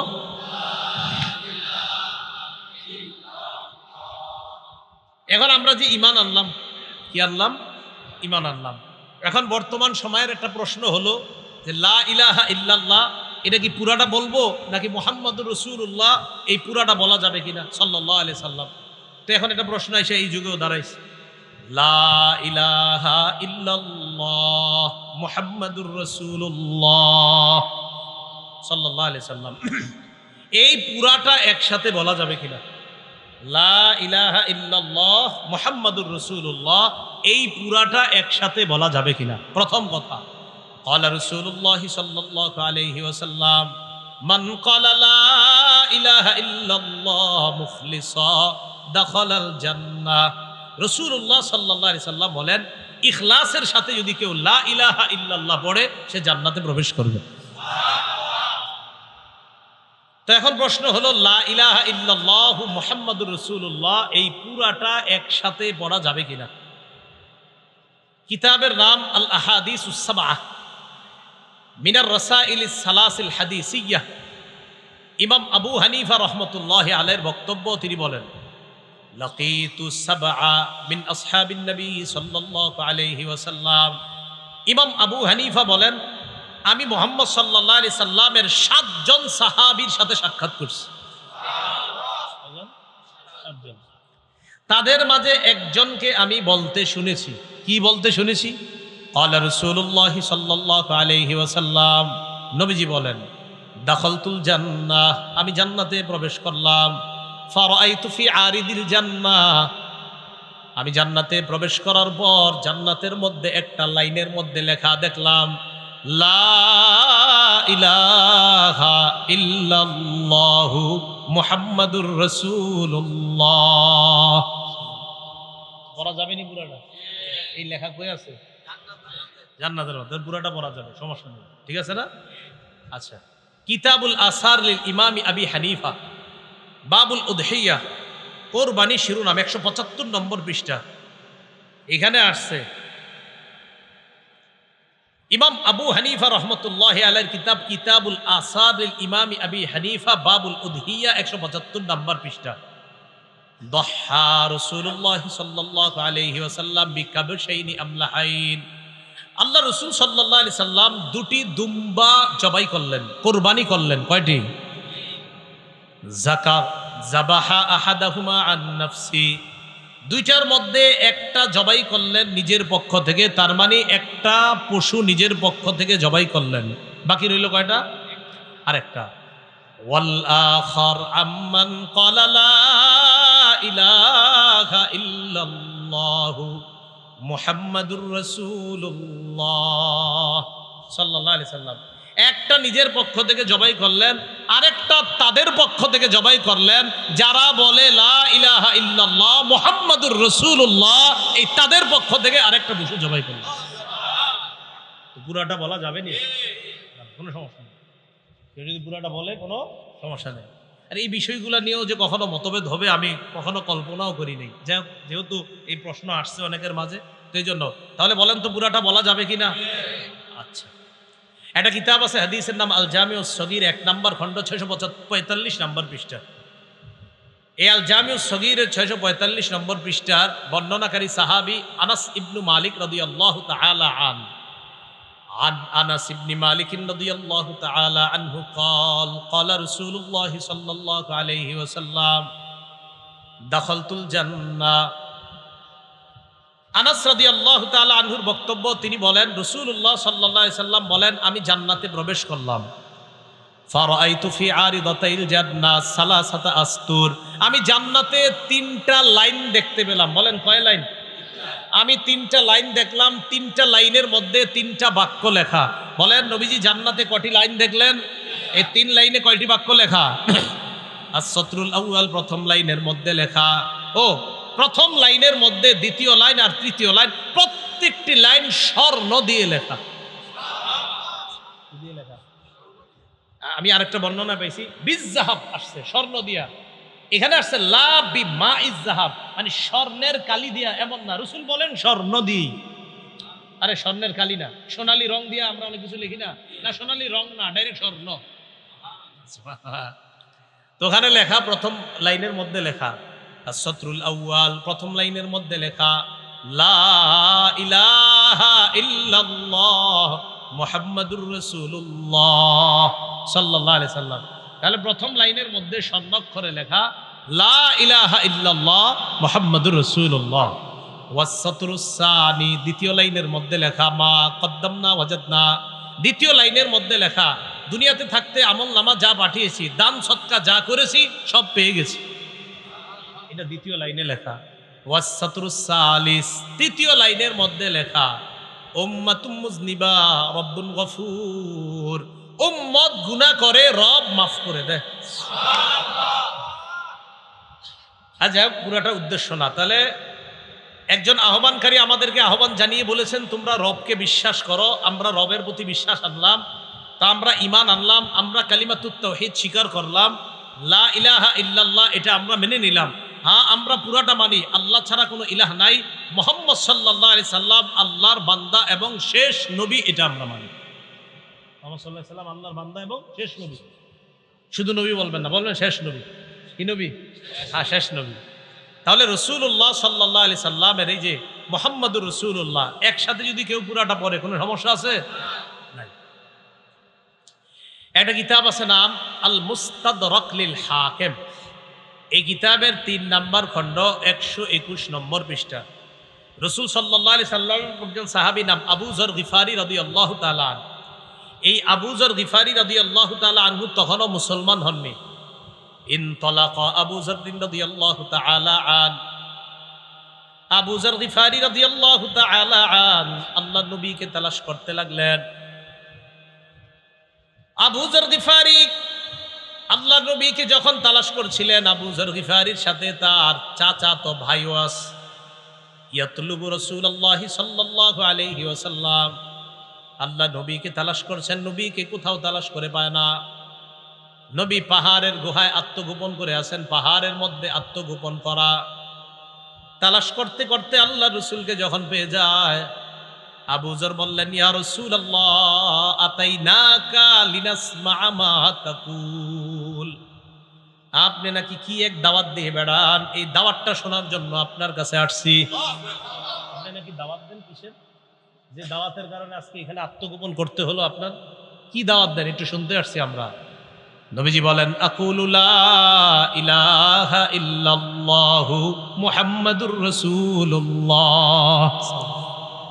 এখন আমরা যে ঈমান আনলাম, কি আনলাম? ঈমান আনলাম। এখন বর্তমান সময়ের একটা প্রশ্ন হলো যে লা ইলাহা ইল্লাল্লাহ এটা কি পুরাটা বলবো নাকি মুহাম্মদুর রাসূলুল্লাহ এই পুরাটা বলা যাবে কিনা সাল্লাল্লাহু আলাইহি সাল্লাম? তো এখন এটা প্রশ্ন এসে এই যুগেও দাঁড়াইছে, লা ইলাহা ইল্লাল্লাহ মুহাম্মাদুর রাসূলুল্লাহ সাল্লাল্লাহু আলাইহি সাল্লাম, এই পুরাটা একসাথে বলা যাবে কিনা? লা ইলাহা ইল্লাল্লাহ মুহাম্মাদুর রাসূলুল্লাহ, এই পুরাটা একসাথে বলা যাবে কিনা? প্রথম কথা, ক্বালা রাসূলুল্লাহ সাল্লাল্লাহু আলাইহি ওয়াসাল্লাম, মান ক্বালা লা ইলাহা ইল্লাল্লাহ মুখলিসা দাখালাল জান্নাহ। রাসূলুল্লাহ সাল্লাল্লাহু আলাইহি সাল্লাম বলেন, ইখলাসের সাথে যদি কেউ লা ইলাহা ইল্লাল্লাহ পড়ে, সে জান্নাতে প্রবেশ করবে। তো এখন প্রশ্ন হলো, লা ইলাহা ইল্লাল্লাহু মুহাম্মাদুর রাসূলুল্লাহ, এই পুরাটা একসাথে পড়া যাবে কিনা? কিতাবের নাম আল আহাদিসুস সাবআহ মিনার রাসাইলিস সালাসিল হাদিসিয়াহ। ইমাম আবু হানিফা রাহমাতুল্লাহি আলাইহির বক্তব্য, তিনি বলেন, লাকিতু সাবআ মিন আসহাবিন নবী সাল্লাল্লাহু আলাইহি ওয়াসাল্লাম। ইমাম আবু হানিফা বলেন, আমি মুহাম্মদ সাল্লাল্লাহু আলাইহি সাল্লামের 7 জন সাহাবীর সাথে সাক্ষাৎ করছি। তাদের মাঝে একজনকে আমি বলতে শুনেছি। কি বলতে শুনেছি? ক্বালা রাসূলুল্লাহ সাল্লাল্লাহু আলাইহি ওয়াসাল্লাম, নবীজি বলেন, দাখালতুল জান্নাহ, আমি জান্নাতে প্রবেশ করলাম। ফারাআইতু ফি আরিদিল জান্নাহ, আমি জান্নাতে প্রবেশ করার পর জান্নাতের মধ্যে একটা লাইনের মধ্যে লেখা দেখলাম, লা ইলাহা ইল্লাল্লাহু মুহাম্মাদুর রাসূলুল্লাহ। পড়া যাবে নি পুরাটা? এই লেখা কই আছে? জান্নাতের মধ্যে পুরাটা পড়া যাবে, সমস্যা নেই, ঠিক আছে না? আচ্ছা, কিতাবুল আসার লিল ইমাম আবি হানিফা, বাবুল উদহিয়া, কোরবানি শিরোনাম, 175 নম্বর পৃষ্ঠা। এখানে আসছে ইমাম আবু হানিফা রহমতুল্লাহি আলাইহির কিতাব কিতাবুল আসার লিল ইমাম আবি হানিফা, বাবুল উদহিয়া, 175 নম্বর পৃষ্ঠা। দহা রাসূলুল্লাহ সাল্লাল্লাহু আলাইহি ওয়াসাল্লাম বিকাবশাইনি আমলাহাইন, আল্লাহ রাসূল সাল্লাল্লাহু আলাইহি সাল্লাম 2টি দুম্বা জবাই করলেন, কুরবানি করলেন। কয়টি? যাকাত যাবাহা আহাদাহুমা আন নাফসি, 2টার মধ্যে একটা জবাই করলেন নিজের পক্ষ থেকে, তার মানে একটা পশু নিজের পক্ষ থেকে জবাই করলেন। বাকি রইল কয়টা? আরেকটা। ওয়াল আখার আম্মান ক্বালা লা ইলাহা ইল্লাল্লাহু মুহাম্মাদুর রাসূলুল্লাহ সাল্লাল্লাহু আলাইহি সাল্লাম। একটা নিজের পক্ষ থেকে জবাই করলেন, আরেকটা তাদের পক্ষ থেকে জবাই করলেন যারা বলে লা ইলাহা ইল্লাল্লাহ মুহাম্মাদুর রাসূলুল্লাহ, এই তাদের পক্ষ থেকে আরেকটা পশু জবাই করলেন। পুরাটা বলা যাবে না, কোনো সমস্যা নেই। কেউ যদি পুরাটা বলে কোনো সমস্যা নেই। আর এই বিষয়গুলো নিয়েও যে কখনো মতভেদ হবে আমি কখনো কল্পনাও করি নাই, যেহেতু এই প্রশ্ন আসছে অনেকের মাঝে, তো এই জন্য তাহলে বলেন তো পুরাটা বলা যাবে কিনা? আচ্ছা, একটা কিতাব আছে হাদিসের নাম আল জামিউস সগীর, 1 নম্বর খণ্ড, 645 নম্বর পৃষ্ঠা। এই আল জামিউস সগীরের 645 নম্বর পৃষ্ঠার বর্ণনাকারী সাহাবী আনাস ইবনু মালিক রাদিয়াল্লাহু তাআলা আন আনাস ইবনে মালিক রাদিয়াল্লাহু তাআলা আনহু قال قال رسول الله صلى الله عليه وسلم دخلت الجنة। আনাস রাদিয়াল্লাহু তাআলা আনহুর বক্তব্য, তিনি বলেন রাসূলুল্লাহ সাল্লাল্লাহু আলাইহি সাল্লাম বলেন, আমি জান্নাতে প্রবেশ করলাম। ফারাআইতু ফি আরিদাতাইল জান্নাহ সালাসাতা আস্তুর, আমি জান্নাতে 3টা লাইন দেখতে পেলাম। বলেন কয় লাইন? আমি 3টা লাইন দেখলাম, 3টা লাইনের মধ্যে 3টা বাক্য লেখা। বলেন নবীজি জান্নাতে কয়টি লাইন দেখলেন? এই 3 লাইনে কয়টি বাক্য লেখা? আস-সতরুল আউয়াল, প্রথম লাইনের মধ্যে লেখা, ও প্রথম লাইনের মধ্যে দ্বিতীয় লাইন আর তৃতীয় লাইন, প্রত্যেকটি লাইন স্বর্ণ দিয়ে লেখা। আমি আরেকটা বর্ণনা পাইছি, বিজ্জাহাব আসছে, স্বর্ণ দিয়া। এখানে আসছে লা বিমাইজ যাহাব, মানে স্বর্ণের কালি দিয়া, এমন না। রাসূল বলেন স্বর্ণ দি। আরে স্বর্ণের কালি না, সোনালী রং দিয়া আমরা অনেক কিছু লিখি না, না সোনালী রং না, ডাইরেক্ট স্বর্ণ। তো ওখানে লেখা, প্রথম লাইনের মধ্যে লেখা আস-সতরুল আউয়াল, প্রথম লাইনের মধ্যে লেখা লা ইলাহা ইল্লাল্লাহ মুহাম্মাদুর রাসূলুল্লাহ সাল্লাল্লাহু আলাইহি সাল্লাম। তাহলে প্রথম লাইনের মধ্যে স্বর্ণাক্ষরে লেখা লা ইলাহা ইল্লাল্লাহ মুহাম্মাদুর রাসূলুল্লাহ। ওয়াস-সতরুস সানি, দ্বিতীয় লাইনের মধ্যে লেখা মা কদ্দামনা ওয়াজাদনা, দ্বিতীয় লাইনের মধ্যে লেখা দুনিয়াতে থাকতে আমল নামা যা পাঠিয়েছি, দান সদকা যা করেছি সব পেয়ে গেছি। এই এটা দ্বিতীয় লাইনে লেখা। ওয়াস-সাতরুস সালিস, তৃতীয় লাইনের মধ্যে লেখা উম্মাতুম মুজনিবা রব্বুন গফুর, উম্মত গুনাহ করে রব মাফ করে দেয়। আচ্ছা, পুরাটা উদ্দেশ্য না। তাহলে একজন আহ্বানকারী আমাদেরকে আহ্বান জানিয়ে বলেছেন তোমরা রবকে বিশ্বাস করো। আমরা রবের প্রতি বিশ্বাস আনলাম, তা আমরা ঈমান আনলাম, আমরা কালিমাতুত তাওহীদ স্বীকার করলাম, লা ইলাহা ইল্লাল্লাহ এটা আমরা মেনে নিলাম। হ্যাঁ, আমরা পুরাটা মানি আল্লাহ ছাড়া কোনো ইলাহ নাই, মুহাম্মদ সাল্লাল্লাহু আলাইহি সাল্লাম আল্লাহর বান্দা এবং শেষ নবী, এটা আমরা মানি। মুহাম্মদ সাল্লাল্লাহু আলাইহি সাল্লাম আল্লাহর বান্দা এবং শেষ নবী। শুধু নবী বলবেন না, বলবেন শেষ নবী। কি নবী? হ্যাঁ, শেষ নবী। তাহলে রসুল্লাহ সাল্লাল্লাহু আলাইহি সাল্লামের এই যে মুহাম্মাদুর রসুল্লাহ একসাথে যদি কেউ পুরাটা পড়ে কোনো সমস্যা আছে? নাই। একটা কিতাব আছে নাম আল মুস্তাদরাক লিল হাকিম। এই কিতাবের 3 নম্বর খণ্ড 121 নম্বর পৃষ্ঠা। রসুল সাল্লাল্লাহু আলাইহি সাল্লাম একজন সাহাবী নাম আবু যর গিফারি রাদিয়াল্লাহু তাআলা আনহু। এই আবু যর গিফারি রাদিয়াল্লাহু তাআলা আনহু তখনও মুসলমান হননি। ইনতালাকা আবু যর রাদিয়াল্লাহু তাআলা আন, আবু যর গিফারি রাদিয়াল্লাহু তাআলা আন আল্লাহর নবীকে তালাশ করতে লাগলেন। আবু যর গিফারি আল্লাহর নবীকে যখন তালাশ করছিলেন, আবু যর গিফারির সাথে তার চাচাতো ভাইও আছে। ইয়াতলুবু রাসূলুল্লাহ সাল্লাল্লাহু আলাইহি ওয়াসাল্লাম, আল্লাহ নবীকে তালাশ করছেন, নবীকে কোথাও তালাশ করে পায় না। নবী পাহাড়ের গুহায় আত্মগোপন করে আছেন, পাহাড়ের মধ্যে আত্মগোপন করা। তালাশ করতে করতে আল্লাহ রসুলকে যখন পেয়ে যায়, আবু যর বললেন, ইয়া রাসূলুল্লাহ আতাইনাকা লিনাসমা মা তাকুল, আপনি নাকি কি এক দাওয়াত দিয়ে বেড়ান, এই দাওয়াতটা শোনার জন্য আপনার কাছে আসছি। আপনি নাকি দাওয়াত দেন কিসের? যে দাওয়াতের কারণে আজকে এখানে আত্মগোপন করতে হলো আপনার, কি দাওয়াত দেন একটু শুনতে আসছি আমরা। নবীজি বলেন, আকুলু লা ইলাহা ইল্লাল্লাহু মুহাম্মাদুর রাসূলুল্লাহ।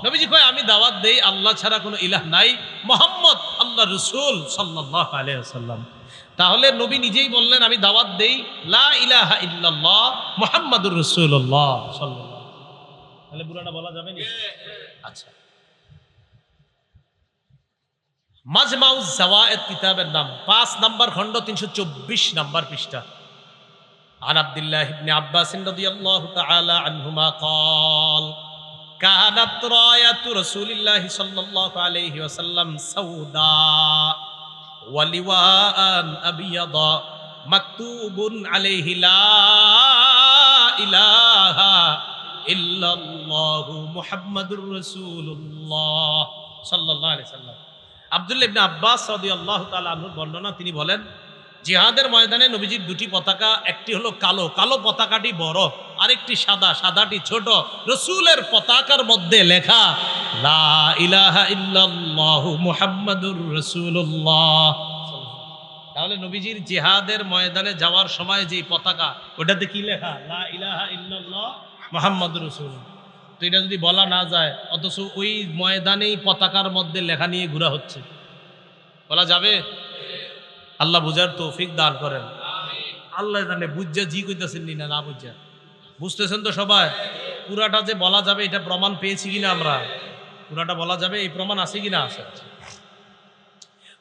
নবীজি কয় আমি দাওয়াত দেই আল্লাহ ছাড়া কোনো ইলাহ নাই, মুহাম্মদ আল্লাহর রাসূল সাল্লাল্লাহু আলাইহি ওয়াসাল্লাম। তাহলে নবী নিজেই বললেন আমি দাওয়াত দেই লা ইলাহা ইল্লাল্লাহ মুহাম্মাদুর রাসূলুল্লাহ সাল্লাল্লাহু আলাইহি ওয়াসাল্লাম। তাহলে পুরাটা বলা যাবে না? আচ্ছা, মাজমাউজ জাওয়ায়েদ কিতাবের নাম, 5 নম্বর খণ্ড 324 নম্বর পৃষ্ঠা। আন আব্দুল্লাহ ইবনে আব্বাস রাদিয়াল্লাহু তাআলা আনহুমা قال কানাত রায়াতু রাসূলিল্লাহ সাল্লাল্লাহু আলাইহি ওয়াসাল্লাম সাউদা ওয়া লিওয়ান আবিয়াদা মাকতুবুন আলাইহি লা ইলাহা ইল্লাল্লাহু মুহাম্মাদুর রাসূলুল্লাহ সাল্লাল্লাহু আলাইহি ওয়াসাল্লাম। আব্দুল্লাহ ইবনে আব্বাস রাদিয়াল্লাহু তাআলা আনহুর বর্ণনা, তিনি বলেন জিহাদের ময়দানে নবীজির 2টি পতাকা, একটি হলো কালো, কালো পতাকাটি বড়, আরেকটি সাদা, সাদাটি ছোট। রসুলের পতাকার মধ্যে লেখা লা ইলাহা ইল্লাল্লাহু মুহাম্মাদুর রাসূলুল্লাহ। তাহলে নবীজির জিহাদের ময়দানে যাওয়ার সময় যে পতাকা, ওটাতে কি লেখা? লা ইলাহা ইল্লাল্লাহ মুহাম্মাদুর রাসূলুল্লাহ। তো এটা যদি বলা না যায়, অথচ ওই ময়দানেই পতাকার মধ্যে লেখা নিয়ে ঘোরা হচ্ছে, বলা যাবে? আল্লাহ বুঝার তৌফিক দান করেন। আল্লাহ জানে বুঝা জি কইতেছেন না, না বুঝা বুঝতেছেন তো সবাই। পুরাটা যে বলা যাবে এটা প্রমাণ পেয়েছি কিনা আমরা? পুরাটা বলা যাবে এই প্রমাণ আছে কিনা? আছে।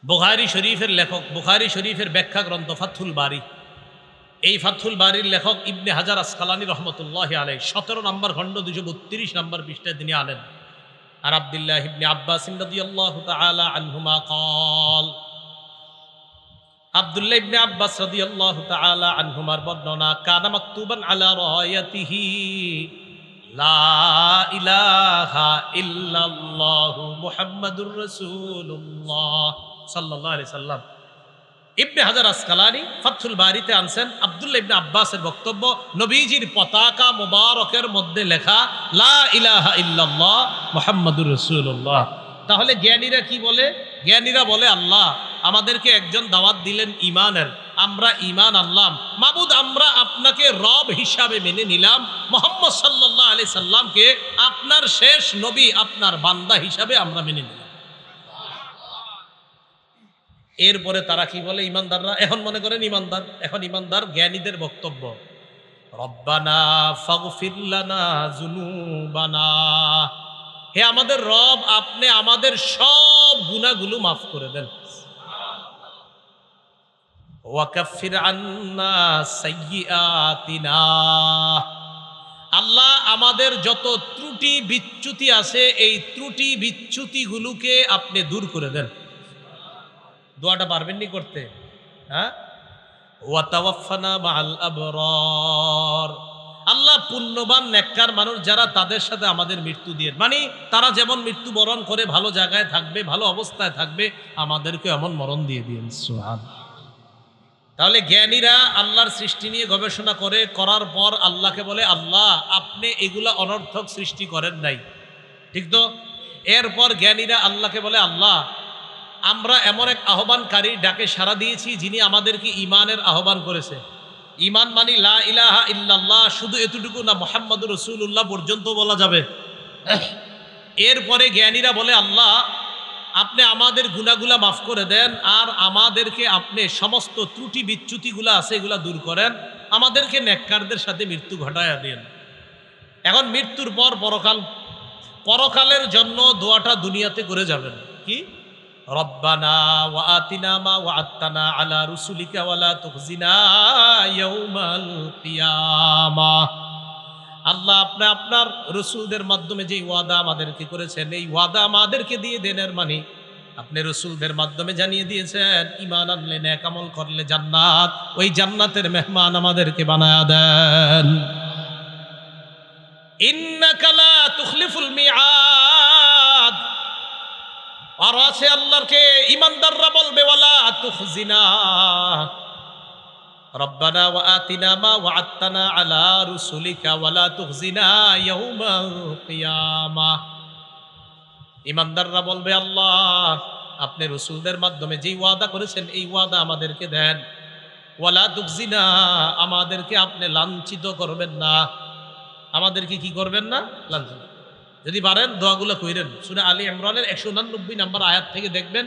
বুখারী শরীফের লেখক, বুখারী শরীফের ব্যাখ্যা গ্রন্থ ফাথুল বারী, এই ফাথুল বারীর লেখক ইবনে হাজার আসকালানী রহমতুল্লাহি আলাইহি 17 নম্বর খণ্ড 232 নম্বর পৃষ্ঠায় তিনি আনেন। আর আব্দুল্লাহ ইবনে আব্বাস রাদিয়াল্লাহু তাআলা আনহুমা قال, আব্দুল্লাহ ইবনে আব্বাস রাদিয়াল্লাহু তাআলা আনহুমার বর্ণনা, কানা মাকতুবান আলা রায়াতিহি লা ইলাহা ইল্লাল্লাহু মুহাম্মাদুর রাসূলুল্লাহ সাল্লাল্লাহু আলাইহি সাল্লাম। ইবনে হাজার আসকালানী ফাথুল বারীতে আনছেন আব্দুল্লাহ ইবনে আব্বাসের বক্তব্য, নবীজির পতাকা মোবারকের মধ্যে লেখা লা ইলাহা ইল্লাল্লাহ মুহাম্মাদুর রাসূলুল্লাহ। তাহলে জ্ঞানীরা কি বলে? জ্ঞানীরা বলে আল্লাহ আমাদেরকে একজন দাওয়াত দিলেন ঈমানের, আমরা ঈমান আনলাম, মাবুদ আমরা আপনাকে রব হিসাবে মেনে নিলাম, মুহাম্মদ সাল্লাল্লাহু আলাইহি সাল্লামকে আপনার শেষ নবী, আপনার বান্দা হিসাবে আমরা মেনে নিলাম। এরপরে তারা কি বলে? ইমানদাররা এখন মনে করেন ইমানদার, এখন ইমানদার জ্ঞানীদের বক্তব্য, রব্বানা ফাগফির লানা যুনুবানা, হে আমাদের রব, আপনি আমাদের সব গুনাহগুলো মাফ করে দেন। ওয়াকাফির আন্না সাইয়্যাতিনা, আল্লাহ আমাদের যত ত্রুটি বিচ্যুতি আছে এই ত্রুটি বিচ্যুতিগুলোকে আপনি দূর করে দেন। দোয়াটা পারবেন নি করতে? হ্যাঁ, ওয়া তাওয়াফানা মাআল আবরার, আল্লাহ পুণ্যবান নেককার মানুষ যারা, তাদের সাথে আমাদের মৃত্যু দিয়ে, মানে তারা যেমন মৃত্যুবরণ করে ভালো জায়গায় থাকবে, ভালো অবস্থায় থাকবে, আমাদেরকে এমন মরণ দিয়ে দিন। সুবহানাল্লাহ। তাহলে জ্ঞানীরা আল্লাহর সৃষ্টি নিয়ে গবেষণা করার পর আল্লাহকে বলে, আল্লাহ আপনি এগুলা অনর্থক সৃষ্টি করেন নাই, ঠিক তো? এরপর জ্ঞানীরা আল্লাহকে বলে, আল্লাহ আমরা এমন এক আহ্বানকারীর ডাকে সাড়া দিয়েছি যিনি আমাদেরকে ঈমানের আহ্বান করেছে। ঈমান মানি লা ইলাহা ইল্লাল্লাহ, শুধু এতটুকু না, মুহাম্মাদুর রাসূলুল্লাহ পর্যন্ত বলা যাবে। এরপরে জ্ঞানীরা বলে, আল্লাহ আপনি আমাদের গুনাহগুলা মাফ করে দেন, আর আমাদেরকে আপনি সমস্ত ত্রুটি বিচ্যুতিগুলো আছে এগুলা দূর করেন, আমাদেরকে নেককারদের সাথে মৃত্যু ঘটায়া দেন। এখন মৃত্যুর পর পরকাল, পরকালের জন্য দোয়াটা দুনিয়াতে করে যাবেন কি, রব্বানা ওয়া আতিনা মা ওয়া'আদতানা আলা রুসুলিকা ওয়া লা তুখজিনা ইয়াউমাল কিয়ামাহ, আল্লাহ আপনি আপনার রসুলদের মাধ্যমে যে ওয়াদা আমাদেরকে করেছেন এই ওয়াদা আমাদেরকে দিয়ে দেনের, মানে আপনি রসুলদের মাধ্যমে জানিয়ে দিয়েছেন ঈমান আনলে নেক আমল করলে জান্নাত, ওই জান্নাতের মেহমান আমাদেরকে বানায়া দেন। ইন্নাকা লা তুখলিফুল মিআদ, আর আছে আল্লাহকে ঈমানদাররা বলবে ওয়ালা তুখজিনা রব্বানা ওয়া আতিনা মা ওয়া'আদতানা আলা রুসুলিকা ওয়া লা তুখজিনা ইয়াউমাল কিয়ামাহ, ঈমানদাররা বলবে আল্লাহ আপনি রসুলদের মাধ্যমে যে ওয়াদা করেছেন এই ওয়াদা আমাদেরকে দেন, ওয়া লা তুখজিনা আমাদেরকে আপনি লাঞ্ছিত করবেন না, আমাদেরকে কি করবেন না, লাঞ্ছিত। যদি পারেন দোয়াগুলো কইরেন, সূরা আলী ইমরানের 189 নম্বর আয়াত থেকে দেখবেন,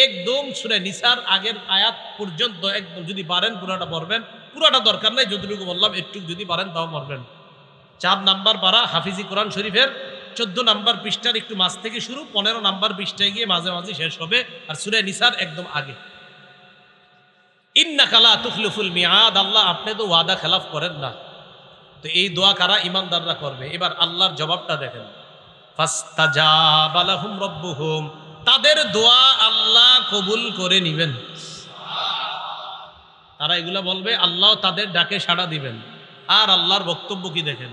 একদম সূরা নিসার আগের আয়াত পর্যন্ত একদম যদি পারেন পুরাটা পড়বেন, পুরাটা দরকার নাই, যতটুকু বললাম একটু যদি পারেন তাও পড়বেন। 4 নাম্বার পারা হাফিজি কোরআন শরীফের 14 নাম্বার পৃষ্ঠার একটু মাঝ থেকে শুরু, 15 নাম্বার পৃষ্ঠায় গিয়ে মাঝে মাঝে শেষ হবে, আর সূরা নিসার একদম আগে। ইন্নাকা লা তুখলিফুল মিআদ, আল্লাহ আপনি তো ওয়াদা খেলাফ করেন না। তো এই দোয়া কারা, ঈমানদাররা করবে। এবার আল্লাহর জবাবটা দেখেন, ফাস্তাজাবা লাহুম রাব্বুহুম, তাদের দোয়া আল্লাহ কবুল করে নিবেন। তারা এগুলা বলবে, আল্লাহ তাদের ডাকে সাড়া দিবেন। আর আল্লাহর বক্তব্য কি দেখেন,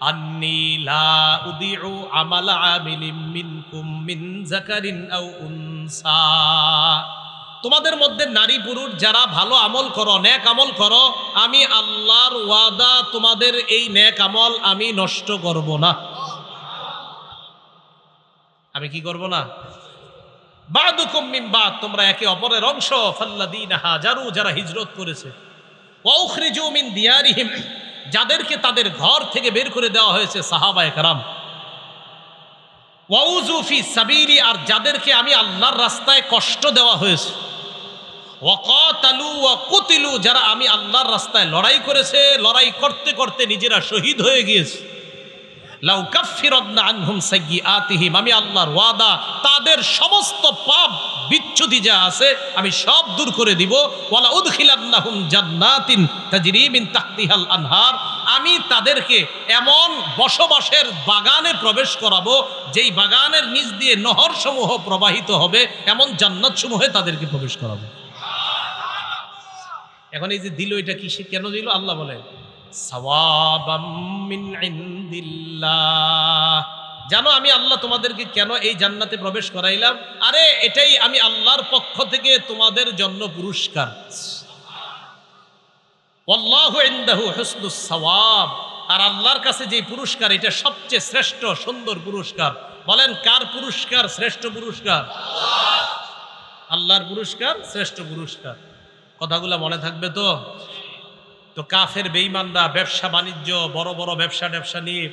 আন্নী লা উদিউ আমালা আমিলিম মিনকুম মিন যাকারিন আও উনসা, তোমাদের মধ্যে নারী পুরুষ যারা ভালো আমল করো, নেক আমল করো, আমি আল্লাহর ওয়াদা তোমাদের এই নেক আমল আমি নষ্ট করব না। আমি কি করব না? বা'দুকুম মিন বা'দ, তোমরা একে অপরের অংশ। ফাল্লাযীনা হাজারু, যারা হিজরত করেছে। ওয়া উখরিজু মিন দিয়ারিহিম, যাদেরকে তাদের ঘর থেকে বের করে দেওয়া হয়েছে, সাহাবায়ে কেরাম। ওয়া উযু ফি সাবিলি, আর যাদেরকে আমি আল্লাহর রাস্তায় কষ্ট দেওয়া হয়েছে। ওয়া কাতালু ওয়া কুতিলু, যারা আমি আল্লাহর রাস্তায় লড়াই করেছে, লড়াই করতে করতে নিজেরা শহীদ হয়ে গিয়েছে। লাউ কাফফিরান্না আনহুম সাইয়্যাতিহিম, আমি আল্লাহর ওয়াদা তাদের সমস্ত পাপ বিচ্যুতি যা আছে আমি সব দূর করে দিব। ওয়ালা উদখিলান্নাহুম জান্নাতিন তাজরি মিন তাহতিহাল আনহার, আমি তাদেরকে এমন বসবাসের বাগানে প্রবেশ করাবো যেই বাগানের নিচ দিয়ে নহর সমূহ প্রবাহিত হবে, এমন জান্নাত সমূহে তাদেরকে প্রবেশ করাবো। এখন এই যে দিল, এটা কি কেন দিল? আল্লাহ বলেন সাওয়াবাম মিন ইনদিল্লাহ, জানো আমি আল্লাহ তোমাদেরকে কেন এই জান্নাতে প্রবেশ করাইলাম? আরে এটাই আমি আল্লাহর পক্ষ থেকে তোমাদের জন্য পুরস্কার। ওয়াল্লাহু ইনদাহু হুসনুস সাওয়াব, আর আল্লাহর কাছে যে পুরস্কার এটা সবচেয়ে শ্রেষ্ঠ সুন্দর পুরস্কার। বলেন কার পুরস্কার শ্রেষ্ঠ পুরস্কার? আল্লাহর পুরস্কার শ্রেষ্ঠ পুরস্কার। কথাগুলো মনে থাকবে তো? তো কাফের বেঈমানরা ব্যবসা বাণিজ্য বড় বড় ব্যবসা নিয়ে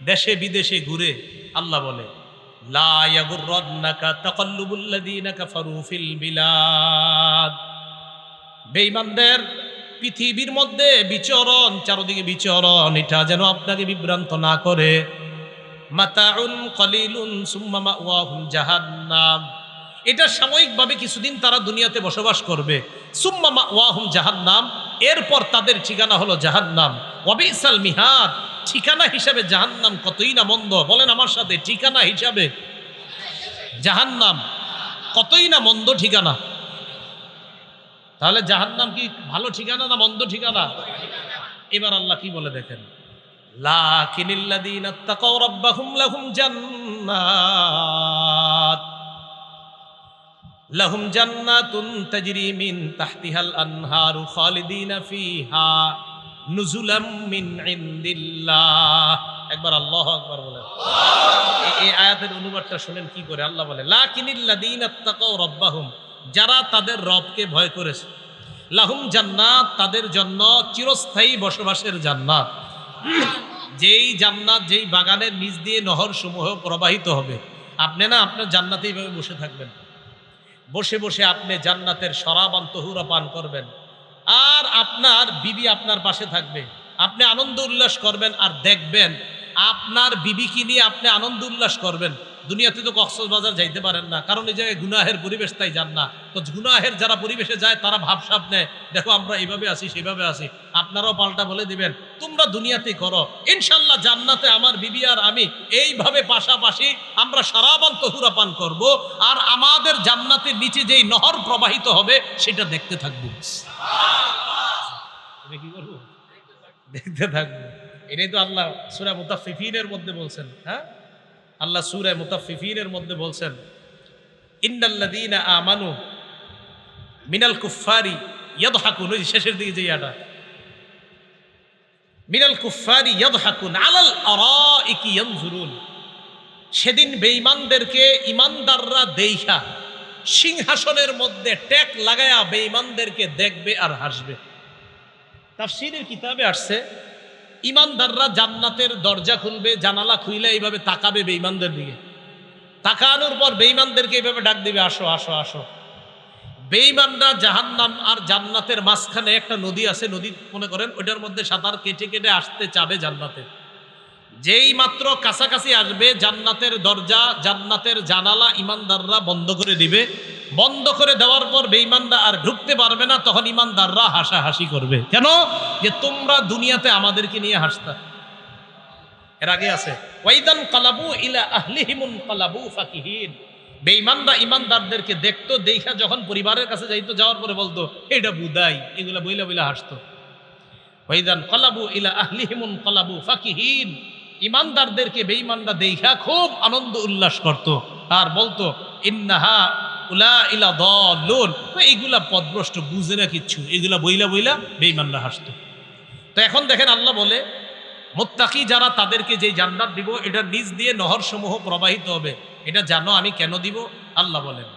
দেশে বিদেশে ঘুরে, আল্লাহ বলে লা ইয়াগুররান্নাকা তাকাল্লুবুল্লাযীনা কাফারু ফিল বিলাদ, বেঈমানদের পৃথিবীর মধ্যে বিচরণ, চারদিকে বিচরণ, এটা যেন আপনাকে বিভ্রান্ত না করে। মাতাউন কলিলুন সুম্মা মাওয়াহুম জাহান্নাম, এটা সাময়িকভাবে কিছুদিন তারা দুনিয়াতে বসবাস করবে। সুম্মা মাওয়াহুম জাহান্নাম, এরপর তাদের ঠিকানা হলো জাহান্নাম। ওয়াবিসাল মিহাদ, ঠিকানা হিসাবে জাহান্নাম কতই না মন্দ। বলেন আমার সাথে, ঠিকানা হিসাবে জাহান্নাম কতই না মন্দ ঠিকানা। তাহলে জাহান্নাম কি ভালো ঠিকানা না মন্দ ঠিকানা? এবার আল্লাহ কি বলে দেখেন, লাকিনিল্লাযীনা তাকাও রাব্বাহুম লাহুম জান্নাতুন তাজরি মিন তাহতিহাল আনহারু খালিদিনা ফিহা নুজুলাম মিন ইনদিল্লাহ। একবার আল্লাহু আকবার বলেন। এই আয়াতের অনুবাদটা শুনেন কি করে। আল্লাহ বলে লাকিনিল্লাযীনা তাকাও রাব্বাহুম, যারা তাদের রবকে ভয় করেছে, লাহুম জান্নাত, তাদের জন্য চিরস্থায়ী বসবাসের জান্নাত। যেই জান্নাত, যেই বাগানের নিচ দিয়ে নহর সমূহ প্রবাহিত হবে। আপনি না আপনার জান্নাতে এইভাবে বসে থাকবেন, বসে বসে আপনি জান্নাতের শরাবান তহুরা পান করবেন, আর আপনার বিবি আপনার পাশে থাকবে, আপনি আনন্দ উল্লাস করবেন, আর দেখবেন আপনার বিবিকে নিয়ে আপনি আনন্দ উল্লাস করবেন। দুনিয়াতে তো কক্সবাজার যাইতে পারেন না, কারণ এই জায়গায় গুনাহের পরিবেশ, তাই যান না। তো গুনাহের যারা পরিবেশে যায় তারা ভাবসাব নেয়, দেখো আমরা এইভাবে আছি সেভাবে আছি। আপনারাও পাল্টা বলে দিবেন তোমরা দুনিয়াতেই করো, ইনশাল্লাহ জান্নাতে আমার বিবি আর আমি এইভাবে পাশাপাশি আমরা শরাবান তহুরা পান করব, আর আমাদের জান্নাতের নিচে যেই নহর প্রবাহিত হবে সেটা দেখতে থাকবো। কি করবো? দেখতে থাকবো। এটাই তো আল্লাহ সূরা মুতাফফিফিনের মধ্যে বলছেন। হ্যাঁ, আল্লাহ সূরা মুতাফফিফিনের মধ্যে বলছেন ইন্নাল্লাযীনা আমানু মিনাল কুফফারি ইয়াদহাকুন, ওই শেষের দিকে যে ইয়াটা, মিনাল কুফফারি ইয়াদহাকুন আলাল আরাইকি ইয়ানজুরুন, সেদিন বেঈমানদেরকে ইমানদাররা দেইখা সিংহাসনের মধ্যে ট্যাক লাগায়া বেঈমানদেরকে দেখবে আর হাসবে। তাফসীরের কিতাবে আসছে ইমানদাররা জান্নাতের দরজা খুলবে, জানালা খুইলে এইভাবে তাকাবে বেঈমানদের দিকে, তাকানোর পর বেঈমানদেরকে এইভাবে ডাক দিবে, আসো আসো আসো। বেঈমানরা জাহান্নাম আর জান্নাতের মাঝখানে একটা নদী আছে, নদী মনে করেন, ওইটার মধ্যে সাঁতার কেটে কেটে আসতে চাবে জান্নাতে। যেই মাত্র কাছাকাছি আসবে জান্নাতের দরজা, জান্নাতের জানালা ইমানদাররা বন্ধ করে দিবে। বন্ধ করে দেওয়ার পর বেঈমানরা আর ঢুকতে পারবে না। তখন ইমানদাররা হাসাহাসি করবে, কেন? যে তোমরা দুনিয়াতে আমাদেরকে নিয়ে হাসতা। এর আগে আছে ওয়াইদান কালাবু ইলা আহলিহিমুন কালাবু ফাকিহিন, বেঈমানরা ইমানদারদেরকে দেখতো, দেখা যখন পরিবারের কাছে যাইতো, যাওয়ার পরে বলতো এটা বুদাই, এগুলা বইলা বইলা হাসতো। ওয়াইদান কালাবু ইলা আহলিহিমুন কালাবু ফাকিহিন, ইমানদারদেরকে বেঈমানরা দেখা খুব আনন্দ উল্লাস করত, আর বলতো ইন্নাহা উলাইলা দাল্লুন, এইগুলা পথভ্রষ্ট, বুঝে না কিচ্ছু, এগুলা বইলা বইলা বেঈমানরা হাসতো। তো এখন দেখেন আল্লাহ বলে মুত্তাকি যারা, তাদেরকে যে জান্নাত দিব, এটা নিজ দিয়ে নহর সমূহ প্রবাহিত হবে। এটা জানো আমি কেন দিব? আল্লাহ বলেন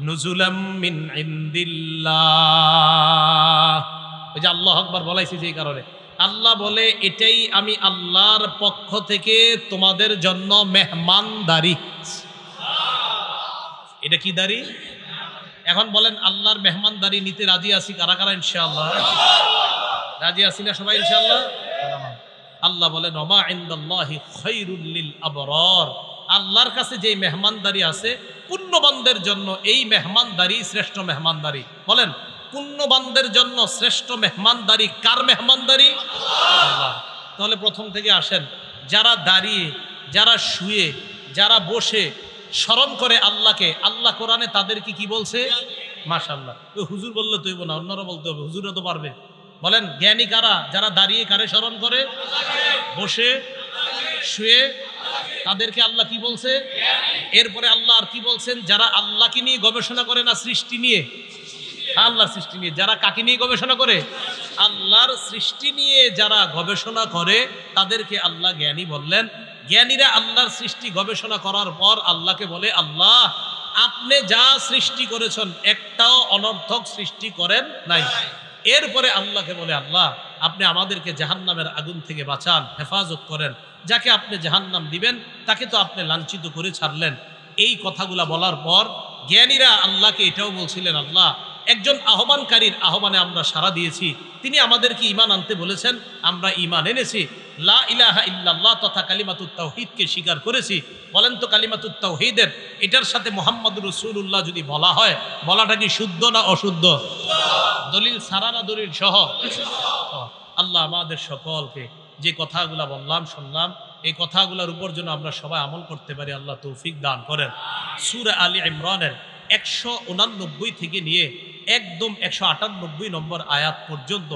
নুজুলাম মিন ইনদিল্লাহ। ওই যে আল্লাহু আকবার বলাইছি যে কারণে, আল্লাহ বলে এটাই আমি আল্লাহর পক্ষ থেকে তোমাদের জন্য মেহমানদারি। এটা কি দাড়ি? এখন বলেন আল্লাহর মেহমানদারি নিতে রাজি আছি কারা কারা? ইনশাআল্লাহ রাজি আছি না সবাই? ইনশাআল্লাহ। আল্লাহ বলেন ওমা ইনদাল্লাহি খায়রুল লিল আবরার, আল্লাহর কাছে যে মেহমানদারি আছে পুণ্যবানদের জন্য, এই মেহমানদারি শ্রেষ্ঠ মেহমানদারি। বলেন পুণ্যবানদের জন্য শ্রেষ্ঠ মেহমানদারি কার মেহমানদারি? আল্লাহ। তাহলে প্রথম থেকে আসেন, যারা দাঁড়িয়ে, যারা শুয়ে, যারা বসে স্মরণ করে আল্লাহকে, আল্লাহ কোরআনে তাদেরকে কি বলছে? মাশাআল্লাহ। ওই হুজুর বললে তৈব না, অন্যরা বলতে হবে, হুজুররা তো পারবে। বলেন জ্ঞানী কারা? যারা দাঁড়িয়ে কারে স্মরণ করে, বসে, শুয়ে, তাদেরকে আল্লাহ কি বলছে? এরপরে আল্লাহ আর কি বলছেন? যারা আল্লাহকে নিয়ে গবেষণা করে না, সৃষ্টি নিয়ে, আল্লাহর সৃষ্টি নিয়ে। যারা কাকে নিয়ে গবেষণা করে? আল্লাহর সৃষ্টি নিয়ে যারা গবেষণা করে তাদেরকে আল্লাহ জ্ঞানী বললেন। জ্ঞানীরা আল্লাহর সৃষ্টি গবেষণা করার পর আল্লাহকে বলে, আল্লাহ আপনি যা সৃষ্টি করেছেন একটাও অনর্থক সৃষ্টি করেন নাই। এরপরে আল্লাহকে বলে, আল্লাহ আপনি আমাদেরকে জাহান্নামের আগুন থেকে বাঁচান, হেফাজত করেন। যাকে আপনি জাহান্নাম দিবেন তাকে তো আপনি লাঞ্ছিত করে ছাড়লেন। এই কথাগুলা বলার পর জ্ঞানীরা আল্লাহকে এটাও বলছিলেন, আল্লাহ একজন আহ্বানকারীর আহ্বানে আমরা সাড়া দিয়েছি, তিনি আমাদেরকে ঈমান আনতে বলেছেন, আমরা ঈমান এনেছি। লা ইলাহা ইল্লাল্লাহ তথা কালিমাতুত তাওহীদকে স্বীকার করেছি। বলেন তো কালিমাতুত তাওহীদের এটার সাথে মুহাম্মাদুর রাসূলুল্লাহ যদি বলা হয়, বলাটা কি শুদ্ধ না অশুদ্ধ? দলিল ছাড়া না দলিল সহ? আল্লাহ আমাদের সকলকে যে কথাগুলা বললাম শুনলাম, এই কথাগুলোর উপর যেন আমরা সবাই আমল করতে পারি, আল্লাহ তৌফিক দান করেন। সূরা আলী ইমরানের 189 থেকে নিয়ে একদম 198 নম্বর আয়াত পর্যন্ত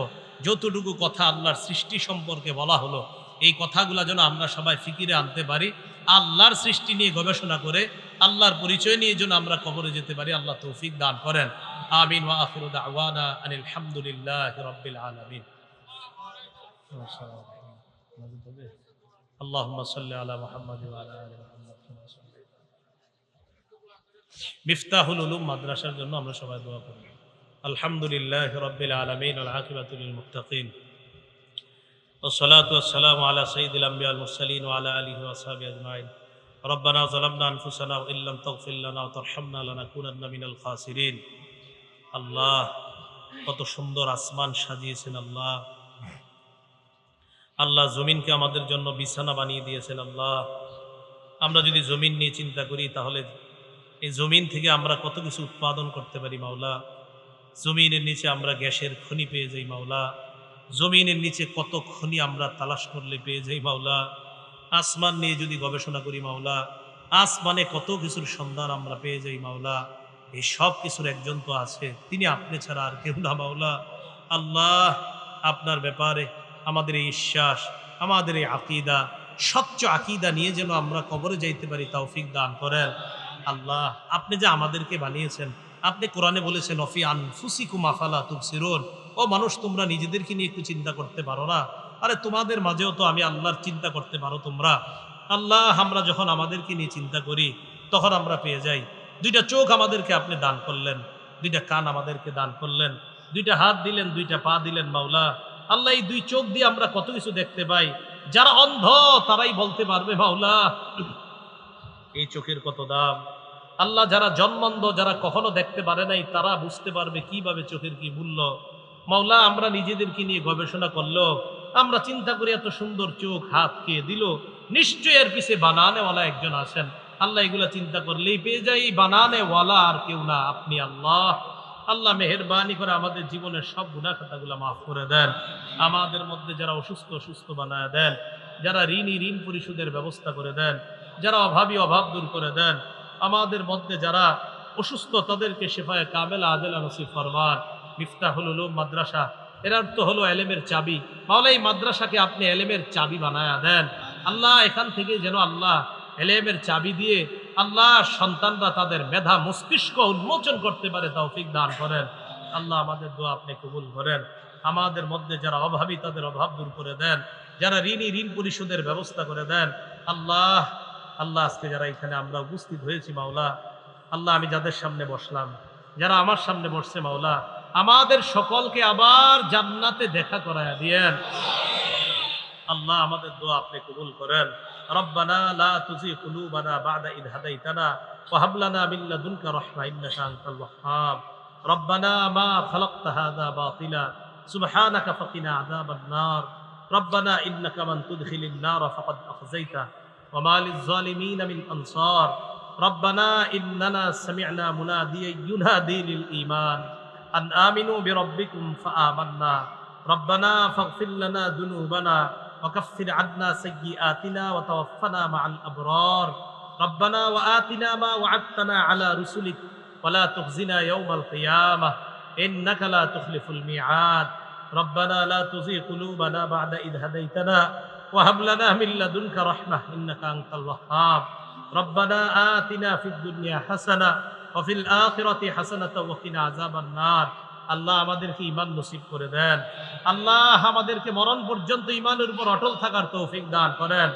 যতটুকু কথা আল্লাহর সৃষ্টি সম্পর্কে বলা হলো, এই কথাগুলো যেন আমরা সবাই ফিকিরে আনতে পারি, আল্লাহর সৃষ্টি নিয়ে গবেষণা করে আল্লাহর পরিচয় নিয়ে যেন আমরা কবরে যেতে পারি, আল্লাহ তৌফিক দান করেন। আমিন ওয়া আখিরু দাওয়ানা আনিল হামদুলিল্লাহি রাব্বিল আলামিন। اللهم صل على محمد وعلى ال محمد كما صليت। মিফতাহুল উলুম মাদ্রাসার জন্য আমরা সবাই দোয়া করি। আলহামদুলিল্লাহি রাব্বিল আলামিন ওয়াল আকিবাতু লিল মুত্তাকিন والصلاة والسلام على سيد الأنبياء المرسلين وعلى آله وأصحابه أجمعين ربنا ظلمنا أنفسنا وإن لم تغفر لنا وترحمنا لنكونن من الخاسرين। আল্লাহ কত সুন্দর আসমান সাজিয়েছেন আল্লাহ, আল্লাহ জমিনকে আমাদের জন্য বিছানা বানিয়ে দিয়েছেন আল্লাহ। আমরা যদি জমিন নিয়ে চিন্তা করি তাহলে এই জমিন থেকে আমরা কত কিছু উৎপাদন করতে পারি মাওলা। জমিনের নিচে আমরা গ্যাসের খনি পেয়ে যাই মাওলা, জমিনের নিচে কত খনি আমরা তালাশ করলে পেয়ে যাই মাওলা। আসমান নিয়ে যদি গবেষণা করি মাওলা, আসমানে কত কিছুর সন্ধান আমরা পেয়ে যাই মাওলা। এই সব কিছুর একজন তো আছে, তিনি আপনি ছাড়া আর কেউ না মাওলা। আল্লাহ আপনার ব্যাপারে আমাদের এই বিশ্বাস, আমাদের এই আকিদা, স্বচ্ছ আকিদা নিয়ে যেন আমরা কবরে যাইতে পারি, তৌফিক দান করেন আল্লাহ। আপনি যে আমাদেরকে বানিয়েছেন, আপনি কোরআনে বলেছেন অফি আনফুসিকুম আফালা তুবসিরুন, ও মানুষ তোমরা নিজেদেরকে নিয়ে একটু চিন্তা করতে পারো না? আরে তোমাদের মাঝেও তো আমি আল্লাহর চিন্তা করতে পারো তোমরা। আল্লাহ আমরা যখন আমাদেরকে নিয়ে চিন্তা করি তখন আমরা পেয়ে যাই। দুইটা চোখ আমাদেরকে আপনি দান করলেন, দুইটা কান আমাদেরকে দান করলেন, দুইটা হাত দিলেন, দুইটা পা দিলেন মাওলা। আল্লাহ এই দুই চোখ দিয়ে আমরা কত কিছু দেখতে পাই। যারা অন্ধ তারাই বলতে পারবে মাওলা এই চোখের কত দাম। আল্লাহ যারা জন্মান্ধ, যারা কখনো দেখতে পারে নাই, তারা বুঝতে পারবে কিভাবে চোখের কি মূল্য। মাওলা আমরা নিজেদেরকে নিয়ে গবেষণা করলো, আমরা চিন্তা করি এত সুন্দর চোখ হাত কে দিল, নিশ্চয় এর পিছে বানানেওয়ালা একজন আছেন। আল্লাহ এগুলা চিন্তা করলেই পেয়ে যাই বানানেওয়ালা আর কেউ না, আপনি আল্লাহ। আল্লাহ মেহেরবানি করে আমাদের জীবনের সব গুনাহ খাতাগুলো মাফ করে দেন। আমাদের মধ্যে যারা অসুস্থ সুস্থ বানায় দেন, যারা ঋণী ঋণ পরিশোধের ব্যবস্থা করে দেন, যারা অভাবী অভাব দূর করে দেন। আমাদের মধ্যে যারা অসুস্থ তাদেরকে শেফায়ে কামেলা আজেলা নসিব ফরমান। মিফতাহুল উলুম মাদ্রাসা এর অর্থ হলো এলেমের চাবি। মাওলা এই মাদ্রাসাকে আপনি এলেমের চাবি বানায়া দেন আল্লাহ। এখান থেকে যেন আল্লাহ এলেমের চাবি দিয়ে আল্লাহ সন্তানরা তাদের মেধা মস্তিষ্ক উন্মোচন করতে পারে, তৌফিক দান করেন আল্লাহ। আমাদের দোয়া আপনি কবুল করেন। আমাদের মধ্যে যারা অভাবী তাদের অভাব দূর করে দেন, যারা ঋণী ঋণ পরিশোধের ব্যবস্থা করে দেন আল্লাহ। আল্লাহ আজকে যারা এখানে আমরা উপস্থিত হয়েছি মাওলা, আল্লাহ আমি যাদের সামনে বসলাম, যারা আমার সামনে বসছে মাওলা, আমাদের সকলকে আবার জান্নাতে দেখা করায়া দিয়েন আল্লাহ। আমাদের দোয়া আপনি কবুল করেন। রব্বানা লা তুযিগ কুলুবানা বা'দা ইদ হাদাইতানা ওয়া হাব লানা মিন লাদুনকা রাহমা ইন্নাকা আনতাল ওয়াহ্হাব। রব্বানা মা খালাকতা হাযা বাতিলা সুবহানাকা ফাকিনা আযাবান নার। রব্বানা ইন্নাকা মান তুদখিলিন নার ফাকাদ আখযাইতা ওয়া মা লিয-যালিমিন মিন আনসার। রব্বানা ইন্নানা সামি'না মুনাদিয়ান ইউনাদি লিল ঈমান আন আমিনু বিরাব্বিকুম ফাআমান্না। রব্বানা ফাগফির লানা যুনুবানা وكفر عنا سيئاتنا وتوفنا مع الأبرار. ربنا وآتنا ما وعدتنا على رسلك ولا تخزنا يوم القيامة إنك لا تخلف الميعاد. ربنا لا تزغ قلوبنا بعد إذ هديتنا وهب لنا من لدنك رحمة إنك أنت الوهاب. ربنا آتنا في الدنيا حسنة وفي الآخرة حسنة وقنا عذاب النار. আল্লাহ আমাদেরকে ঈমান নসিব করে দেন আল্লাহ। আমাদেরকে মরণ পর্যন্ত ঈমানের উপর অটল থাকার তৌফিক দান করেন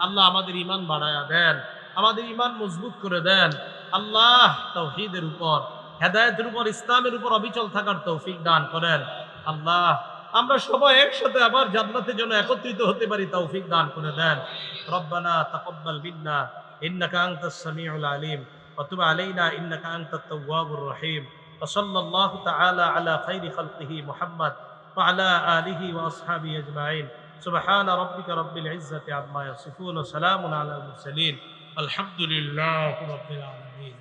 আল্লাহ। আমাদের ঈমান বাড়ায়া দেন, আমাদের ঈমান মজবুত করে দেন আল্লাহ। তাওহীদের উপর, হেদায়েতের উপর, ইসলামের উপর অবিচল থাকার তৌফিক দান করেন আল্লাহ। আমরা সবাই একসাথে আবার জান্নাতে যেন একত্রিত হতে পারি, তৌফিক দান করে দেন। রব্বানা তাকাব্বাল মিন্না ইন্নাকা আনতাস সামিউল আলিম ওয়া তুব আলাইনা ইন্নাকা আনতাত তাওয়াবুর রহিম। وصلى الله تعالى على خير خلقه محمد وعلى آله وأصحابه أجمعين سبحان ربك رب العزة عما يصفون وسلام على المرسلين الحمد لله رب العالمين